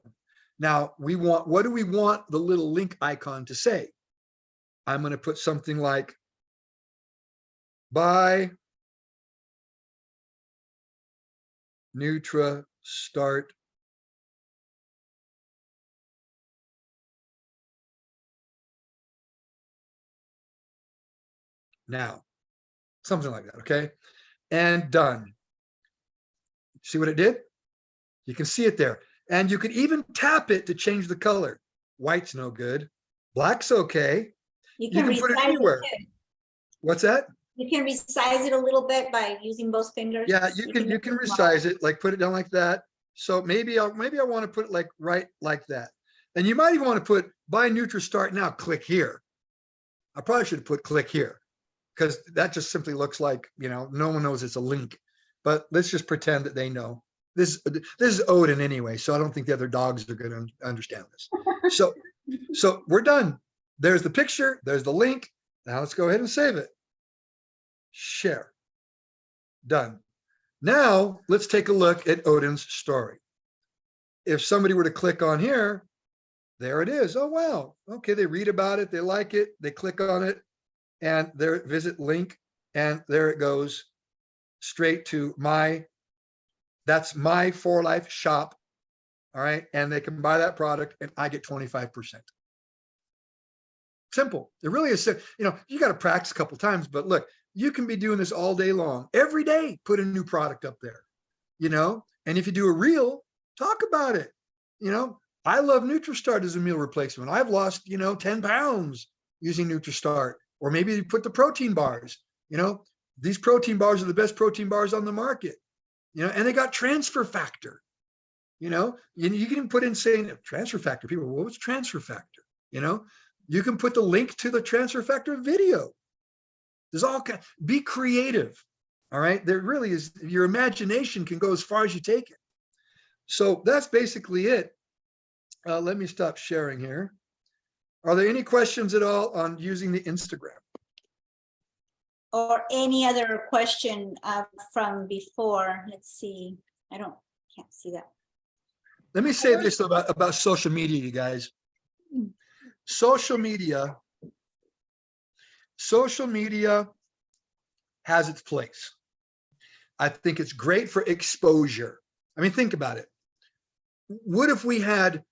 Now what do we want the little link icon to say? I'm going to put something like buy Nutra Start now. Something like that, okay? And done. See what it did? You can see it there. And you can even tap it to change the color. White's no good. Black's okay. You can put it anywhere. What's that? You can resize it a little bit by using both fingers. Yeah, you can resize it, like put it down like that. So maybe I want to put it like right like that. And you might even want to put buy NutriStart now, click here. I probably should have put click here because that just simply looks like, no one knows it's a link. But let's just pretend that they know. This is Odin anyway, so I don't think the other dogs are going to understand this. So we're done. There's the picture. There's the link. Now let's go ahead and save it. Share. Done. Now let's take a look at Odin's story. If somebody were to click on here, there it is. Oh, wow. Okay, they read about it. They like it. They click on it and there visit link. And there it goes straight to that's my 4Life shop. All right. And they can buy that product and I get 25%. Simple. It really is. You got to practice a couple times, but look, you can be doing this all day long. Every day, put a new product up there, and if you do a reel, talk about it. I love NutriStart as a meal replacement. I've lost, 10 pounds using NutriStart, or maybe you put the protein bars, these protein bars are the best protein bars on the market, and they got transfer factor, you can put in saying transfer factor. People, well, what's transfer factor? You can put the link to the transfer factor video. There's be creative. All right. There really is, your imagination can go as far as you take it. So that's basically it. Let me stop sharing here. Are there any questions at all on using the Instagram? Or any other question from before? Let's see. Can't see that. Let me say this about social media, you guys. Social media has its place. I think it's great for exposure. I mean, think about it. What if we had,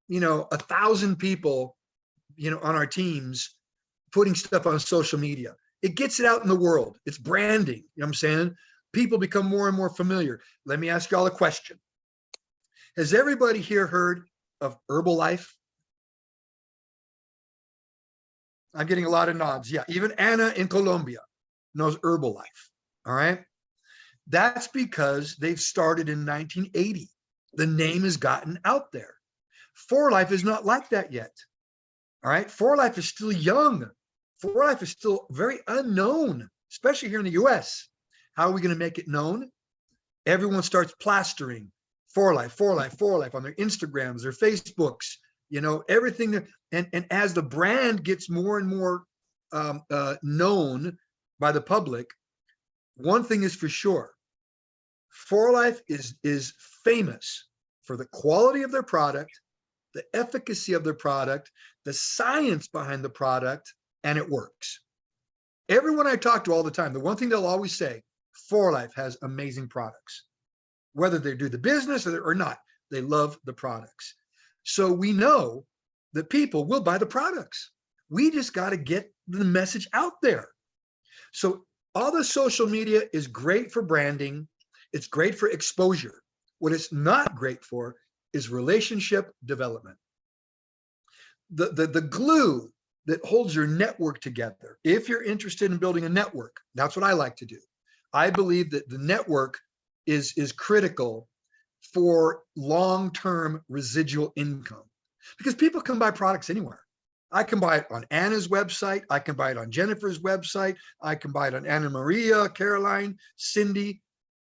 1,000 people, on our teams putting stuff on social media? It gets it out in the world. It's branding. You know what I'm saying? People become more and more familiar. Let me ask y'all a question. Has everybody here heard of Herbalife? I'm getting a lot of nods. Yeah, even Anna in Colombia knows Herbalife. All right. That's because they've started in 1980. The name has gotten out there. 4Life is not like that yet. All right. 4Life is still young. 4Life is still very unknown, especially here in the US. How are we going to make it known? Everyone starts plastering 4Life, 4Life, 4Life on their Instagrams, their Facebooks, everything. And as the brand gets more and more known by the public, one thing is for sure. 4Life is famous for the quality of their product, the efficacy of their product, the science behind the product, and it works. Everyone I talk to all the time, the one thing they'll always say, 4Life has amazing products. Whether they do the business or not, they love the products. So we know that people will buy the products. We just got to get the message out there. So all the social media is great for branding. It's great for exposure. What it's not great for is relationship development. The glue that holds your network together, if you're interested in building a network, that's what I like to do. I believe that the network is critical for long-term residual income, because people can buy products anywhere. I can buy it on Anna's website. I can buy it on Jennifer's website. I can buy it on Anna Maria, Caroline, Cindy.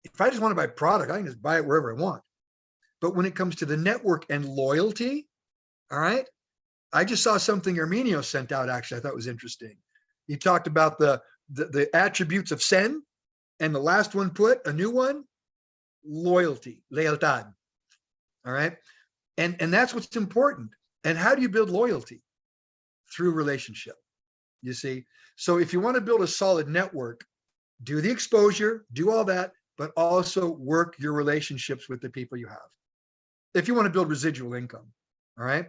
If I just want to buy a product, I can just buy it wherever I want. But when it comes to the network and loyalty, all right, I just saw something Arminio sent out, actually, I thought was interesting. He talked about the attributes of Sen, and the last one put, a new one, loyalty, lealtad, all right? And that's what's important. And how do you build loyalty? Through relationship, you see? So if you want to build a solid network, do the exposure, do all that, but also work your relationships with the people you have, if you want to build residual income, all right?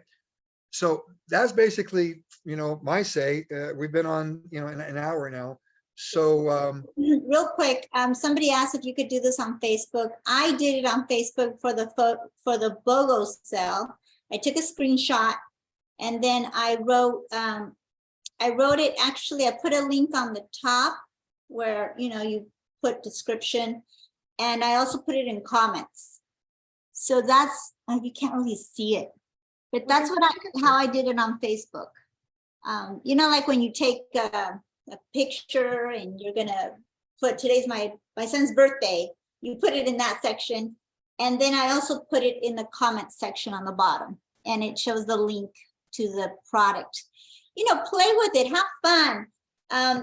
So that's basically, my say. We've been on, an hour now. So real quick, somebody asked if you could do this on Facebook. I did it on Facebook for the BOGO sale. I took a screenshot and then I wrote it. Actually, I put a link on the top where, you put description, and I also put it in comments. So that's, you can't really see it, but that's how I did it on Facebook. Like when you take a picture and you're gonna put, today's my son's birthday, you put it in that section, and then I also put it in the comment section on the bottom, and it shows the link to the product. Play with it, have fun.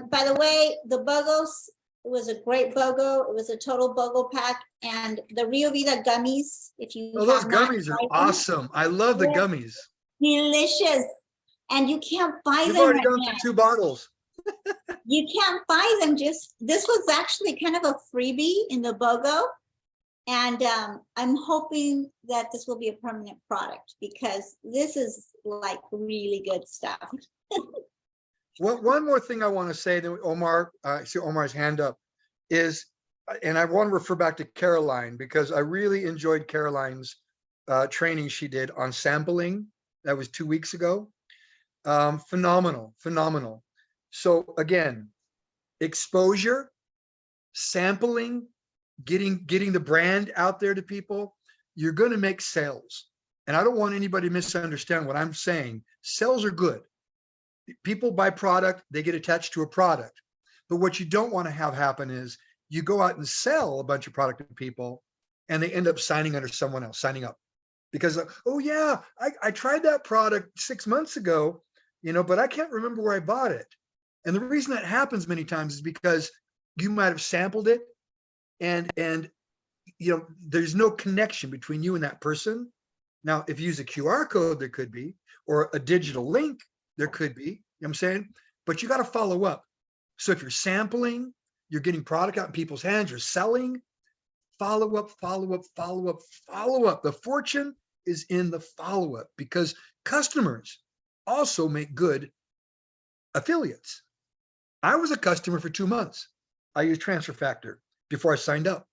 By the way, the BOGOs, it was a great BOGO. It was a total BOGO pack, and the Rio Vida gummies, if you those gummies are awesome. I love the gummies. Delicious. And you can't buy You've them already right gone now. through 2 bottles. You can't buy them. This was actually kind of a freebie in the BOGO. And I'm hoping that this will be a permanent product, because this is like really good stuff. One more thing I want to say that Omar, I see Omar's hand up, is, and I want to refer back to Caroline, because I really enjoyed Caroline's training she did on sampling. That was 2 weeks ago. Phenomenal. So again, exposure, sampling, getting the brand out there to people, you're going to make sales. And I don't want anybody to misunderstand what I'm saying. Sales are good. People buy product, they get attached to a product. But what you don't want to have happen is you go out and sell a bunch of product to people and they end up signing under someone else, signing up. because, oh yeah, I tried that product 6 months ago, but I can't remember where I bought it. And the reason that happens many times is because you might have sampled it and there's no connection between you and that person. Now, if you use a QR code, there could be, or a digital link, there could be, you know what I'm saying? But you got to follow up. So if you're sampling, you're getting product out in people's hands, you're selling, follow up, follow up, follow up, follow up. The fortune is in the follow up because customers also make good affiliates. I was a customer for 2 months. I used Transfer Factor before I signed up.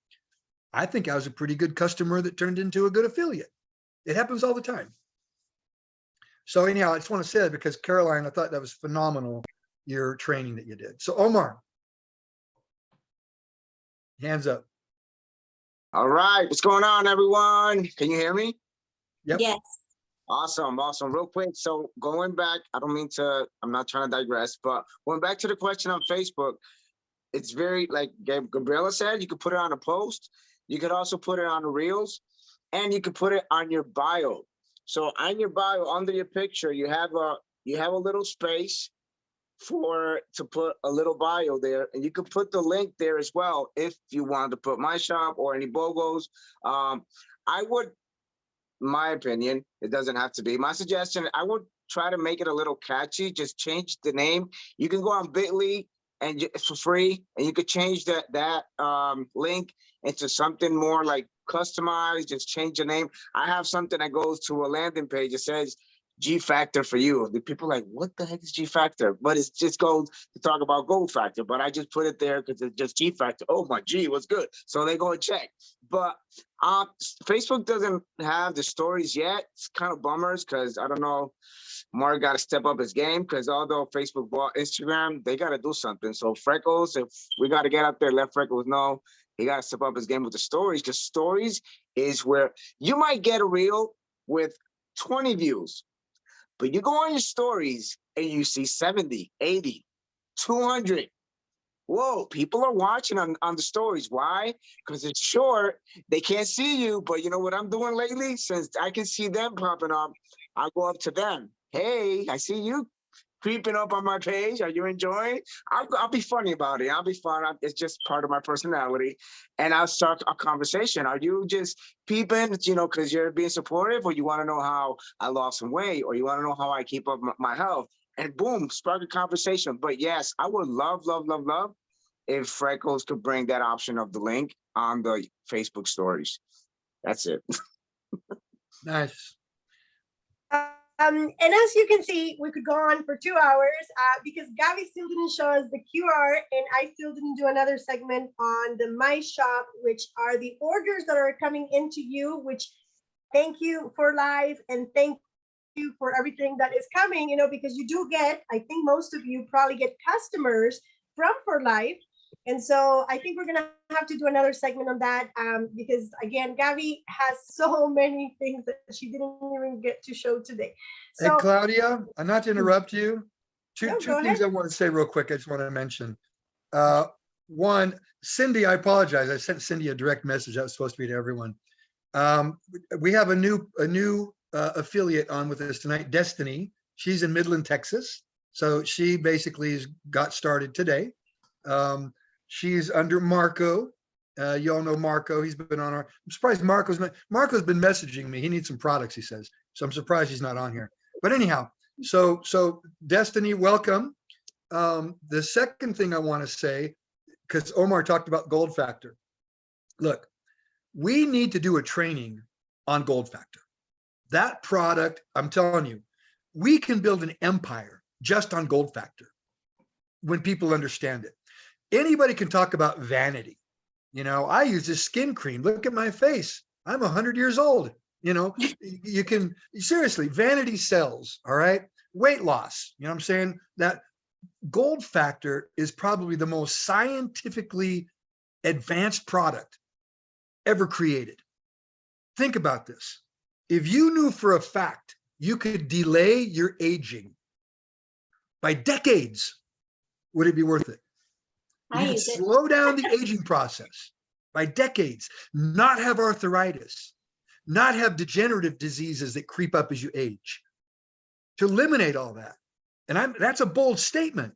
I think I was a pretty good customer that turned into a good affiliate. It happens all the time. So anyhow, I just want to say that because Caroline, I thought that was phenomenal, your training that you did. So Omar, hands up. All right, what's going on, everyone? Can you hear me? Yep. Yes. Awesome. Real quick. So going back, I'm not trying to digress, but going back to the question on Facebook, it's very, like Gabriela said, you could put it on a post. You could also put it on the reels, and you could put it on your bio. So on your bio, under your picture, you have a little space to put a little bio there, and you could put the link there as well if you wanted to put my shop or any BOGOs. I would, my opinion, it doesn't have to be my suggestion. I would try to make it a little catchy. Just change the name. You can go on Bitly and for free, and you could change that link into something more like customized. Just change the name. I have something that goes to a landing page. It says G Factor for you. The people are like, what the heck is G Factor? But it's just goes to talk about Gold Factor. But I just put it there because it's just G Factor. Oh my G, what's good? So they go and check. But Facebook doesn't have the stories yet. It's kind of bummers because I don't know. Mark got to step up his game because although Facebook bought Instagram, they got to do something. So Freckles, if we got to get out there, let Freckles know he got to step up his game with the stories, because stories is where you might get a reel with 20 views, but you go on your stories and you see 70, 80, 200. Whoa, people are watching on the stories. Why? Because it's short. They can't see you, but you know what I'm doing lately? Since I can see them popping up, I'll go up to them. Hey, I see you creeping up on my page. Are you enjoying? I'll be funny about it. I'll be fun. It's just part of my personality. And I'll start a conversation. Are you just peeping, because you're being supportive, or you want to know how I lost some weight, or you want to know how I keep up my health? And boom, spark a conversation. But yes, I would love if Freckles could bring that option of the link on the Facebook stories. That's it. Nice. And as you can see, we could go on for 2 hours because Gabie still didn't show us the QR, and I still didn't do another segment on the My Shop, which are the orders that are coming into you, which thank you for live and thank you for everything that is coming, because you do get, I think most of you probably get customers from For Life. And so I think we're going to have to do another segment on that because, again, Gabie has so many things that she didn't even get to show today. So, hey, Claudia, I'm not to interrupt you. Two go things ahead. I want to say real quick. I just want to mention. One, Cindy, I apologize. I sent Cindy a direct message. That was supposed to be to everyone. We have a new affiliate on with us tonight, Destiny. She's in Midland, Texas. So she basically got started today. She's under Marco. You all know Marco. He's been on our. I'm surprised Marco's been messaging me. He needs some products, he says. So I'm surprised he's not on here. But anyhow, so Destiny, welcome. The second thing I want to say, because Omar talked about Gold Factor. Look, we need to do a training on Gold Factor. That product, I'm telling you, we can build an empire just on Gold Factor when people understand it. Anybody can talk about vanity. I use this skin cream. Look at my face. I'm 100 years old. You can, seriously, vanity sells, all right? Weight loss, what I'm saying? That Gold Factor is probably the most scientifically advanced product ever created. Think about this. If you knew for a fact you could delay your aging by decades, would it be worth it? You can slow down the aging process by decades, not have arthritis, not have degenerative diseases that creep up as you age, to eliminate all that. And that's a bold statement.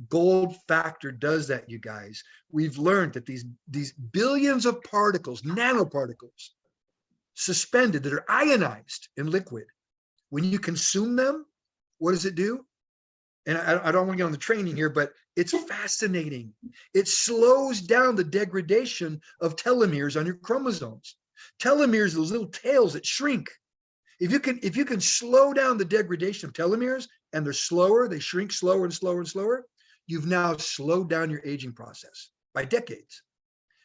Gold Factor does that, you guys. We've learned that these billions of particles, nanoparticles, suspended that are ionized in liquid, when you consume them, what does it do? And I don't want to get on the training here, but it's fascinating. It slows down the degradation of telomeres on your chromosomes. Telomeres, those little tails that shrink. If you can slow down the degradation of telomeres, and they're slower, they shrink slower and slower and slower, you've now slowed down your aging process by decades.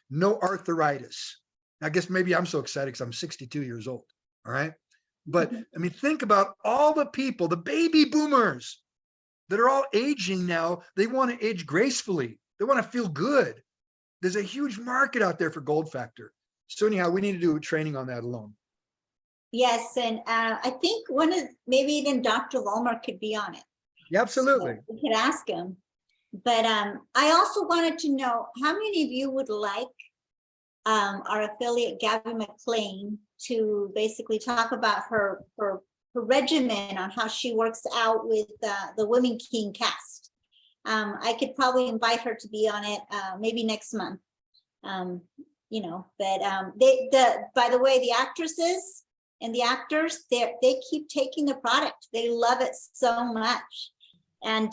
No arthritis. I guess maybe I'm so excited because I'm 62 years old. All right. But I mean, think about all the people, the baby boomers that are all aging now. They want to age gracefully. They want to feel good. There's a huge market out there for Gold Factor. So anyhow, we need to do a training on that alone. Yes, and I think maybe even Dr. Vollmer could be on it. Yeah, absolutely. So we could ask him. But I also wanted to know how many of you would like our affiliate Gabie McLean to basically talk about her regimen on how she works out with the Women King cast. I could probably invite her to be on it maybe next month. You know, but by the way, the actresses and the actors, they keep taking the product. They love it so much. And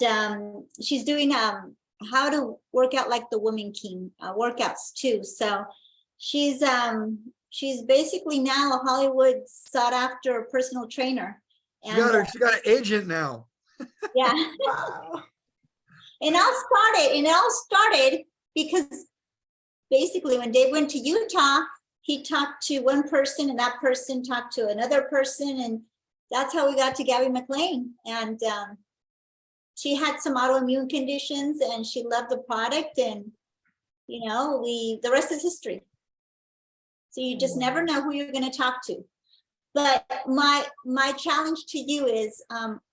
she's doing how to work out like the Women King workouts too. So she's basically now a Hollywood sought after personal trainer. And, she got an agent now. Yeah. Wow. And it all started because basically when Dave went to Utah, he talked to one person and that person talked to another person. And that's how we got to Gabie McLean. And she had some autoimmune conditions and she loved the product. And, you know, the rest is history. So you just never know who you're going to talk to. But my challenge to you is,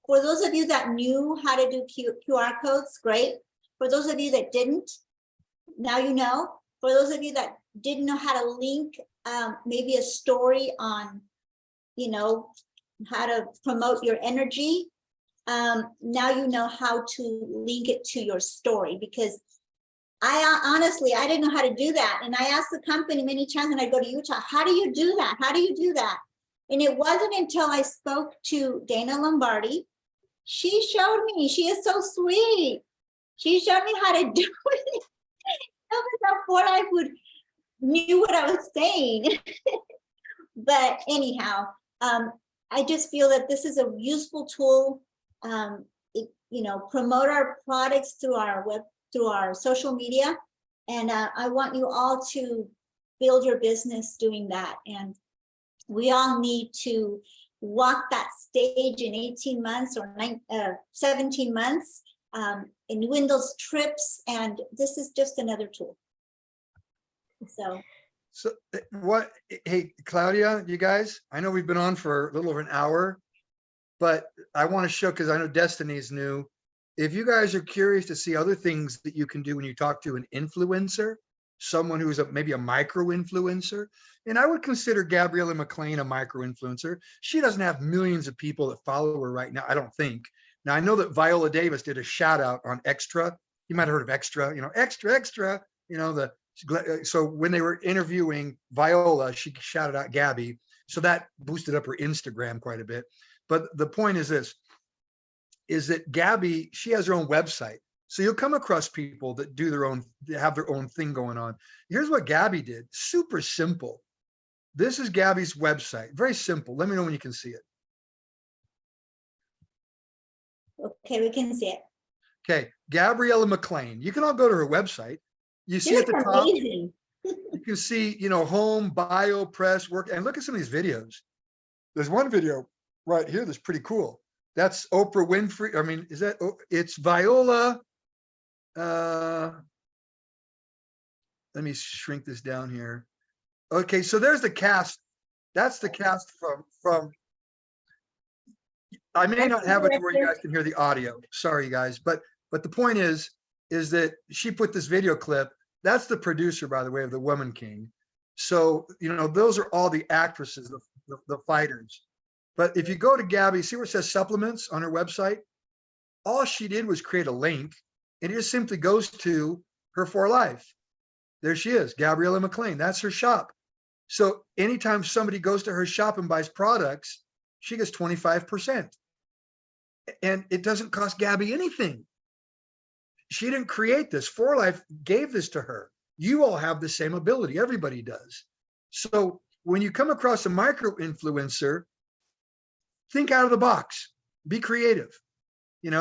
for those of you that knew how to do QR codes, great. For those of you that didn't, now you know. For those of you that didn't know how to link maybe a story on, you know, how to promote your energy, now you know how to link it to your story. Because honestly, I didn't know how to do that. And I asked the company many times when I go to Utah, how do you do that? How do you do that? And it wasn't until I spoke to Dana Lombardi. She showed me. She is so sweet. She showed me how to do it. Before I knew what I was saying. But anyhow, I just feel that this is a useful tool. You know, promote our products through our social media, and I want you all to build your business doing that. And we all need to walk that stage in 18 months or 17 months. And win those trips, and this is just another tool. So what, hey, Claudia, you guys, I know we've been on for a little over an hour, but I want to show, because I know Destiny's new. If you guys are curious to see other things that you can do when you talk to an influencer, someone who's maybe a micro influencer, and I would consider Gabriella McLean a micro influencer. She doesn't have millions of people that follow her right now, I don't think. Now, I know that Viola Davis did a shout out on Extra. You might have heard of Extra, you know, extra, you know, so when they were interviewing Viola, she shouted out Gabie. So that boosted up her Instagram quite a bit. But the point is this, is that Gabie, she has her own website. So you'll come across people that do have their own thing going on. Here's what Gabie did. Super simple. This is Gabie's website. Very simple. Let me know when you can see it. okay, we can see it. Okay, Gabriella McLean. You can all go to her website. You see at the top, amazing. you can see, you know, home, bio, press, work, and look at some of these videos. There's one video right here that's pretty cool. That's Oprah Winfrey. I mean, it's Viola. Let me shrink this down here. Okay, so there's the cast. That's the cast from I may not have it to where you guys can hear the audio. Sorry, you guys. But the point is that she put this video clip. That's the producer, by the way, of The Woman King. So, those are all the actresses, the fighters. But if you go to Gabie, see where it says supplements on her website? All she did was create a link, and it just simply goes to her For Life. There she is, Gabriella McLean. That's her shop. So anytime somebody goes to her shop and buys products, she gets 25%. And it doesn't cost Gabie anything. She didn't create this. For Life gave this to her. You all have the same ability. Everybody does. So when you come across a micro influencer, think out of the box. Be creative.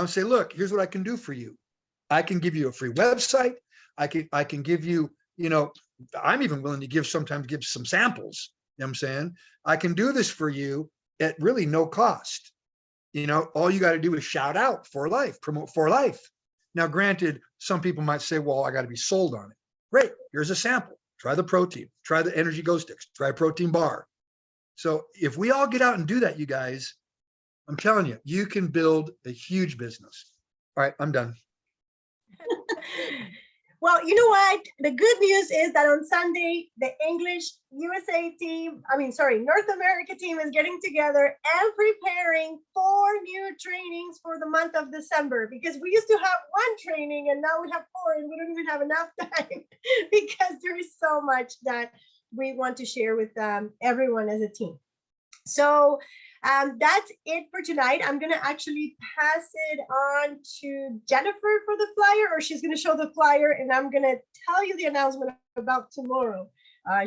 Say, look, here's what I can do for you. I can give you a free website. I can give you, I'm even willing to sometimes give some samples. You know what I'm saying? I can do this for you at really no cost. All you got to do is shout out For Life, promote For Life. Now, granted, some people might say, well, I got to be sold on it. Great. Here's a sample. Try the protein, try the energy go sticks, try a protein bar. So if we all get out and do that, you guys, I'm telling you, you can build a huge business. All right, I'm done. Well, you know what? The good news is that on Sunday, the English USA team, North America team is getting together and preparing 4 new trainings for the month of December, because we used to have 1 training and now we have 4 and we don't even have enough time because there is so much that we want to share with everyone as a team. So that's it for tonight. I'm going to actually pass it on to Jennifer for the flyer, or she's going to show the flyer and I'm going to tell you the announcement about tomorrow.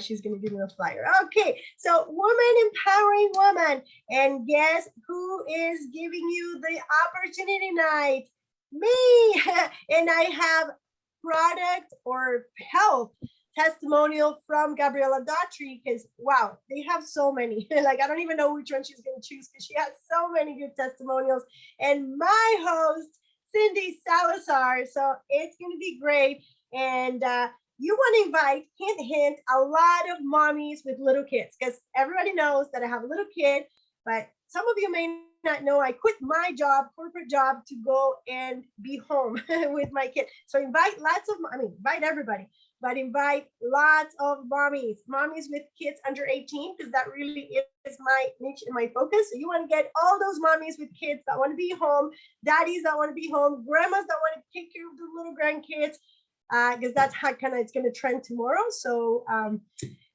She's going to give me the flyer. Okay, so Woman Empowering Woman. And guess who is giving you the opportunity tonight? Me. And I have product or health testimonial from Gabriella Daughtrey, because wow, they have so many. Like, I don't even know which one she's going to choose because she has so many good testimonials. And my host, Cindy Salazar. So it's going to be great. And you want to invite, hint, hint, a lot of mommies with little kids, because everybody knows that I have a little kid, but some of you may not know I quit my job, corporate job, to go and be home with my kid. So invite invite everybody, but invite lots of mommies with kids under 18, because that really is my niche and my focus. So you want to get all those mommies with kids that want to be home, daddies that want to be home, grandmas that want to take care of the little grandkids, because that's how it's going to trend tomorrow. So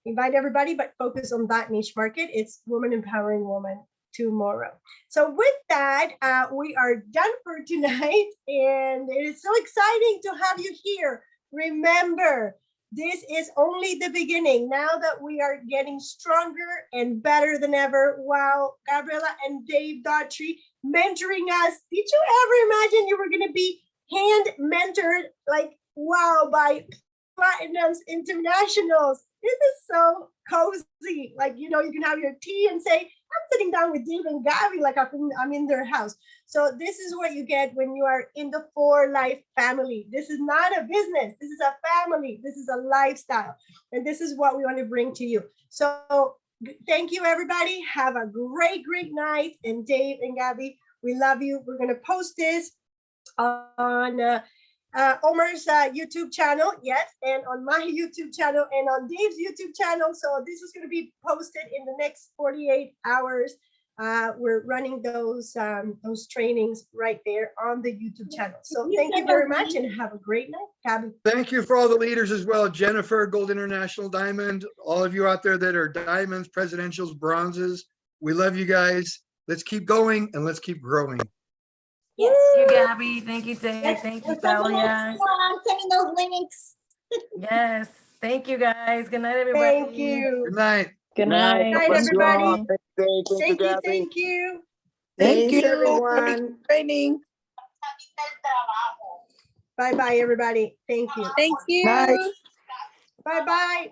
invite everybody, but focus on that niche market. It's Woman Empowering Woman tomorrow. So with that, we are done for tonight, and it is so exciting to have you here. Remember, this is only the beginning. Now that we are getting stronger and better than ever, wow, Gabriella and Dave Daughtrey mentoring us. Did you ever imagine you were going to be hand mentored, like, wow, by Platinums Internationals? This is so cozy. Like, you can have your tea and say, I'm sitting down with Dave and Gabie like I'm in their house. So this is what you get when you are in the For Life family. This is not a business. This is a family. This is a lifestyle. And this is what we want to bring to you. So thank you, everybody. Have a great, great night. And Dave and Gabie, we love you. We're going to post this on Omar's YouTube channel, yes, and on my YouTube channel and on Dave's YouTube channel. So this is going to be posted in the next 48 hours. We're running those trainings right there on the YouTube channel. So thank you very much and have a great night, Gabie. Thank you for all the leaders as well. Jennifer, Gold International Diamond, all of you out there that are diamonds, presidentials, bronzes. We love you guys. Let's keep going and let's keep growing. Yes. Thank you, Gabie. Thank you, Dave. Yes. Thank you, Sending Claudia. those links. Yes. Thank you, guys. Good night, everybody. Thank you. Good night. Good night. Good night, everybody. Thank you, Gabby. Thank you. Thank you, everyone. Training. Bye-bye, everybody. Thank you. Thank you. Bye. Bye-bye.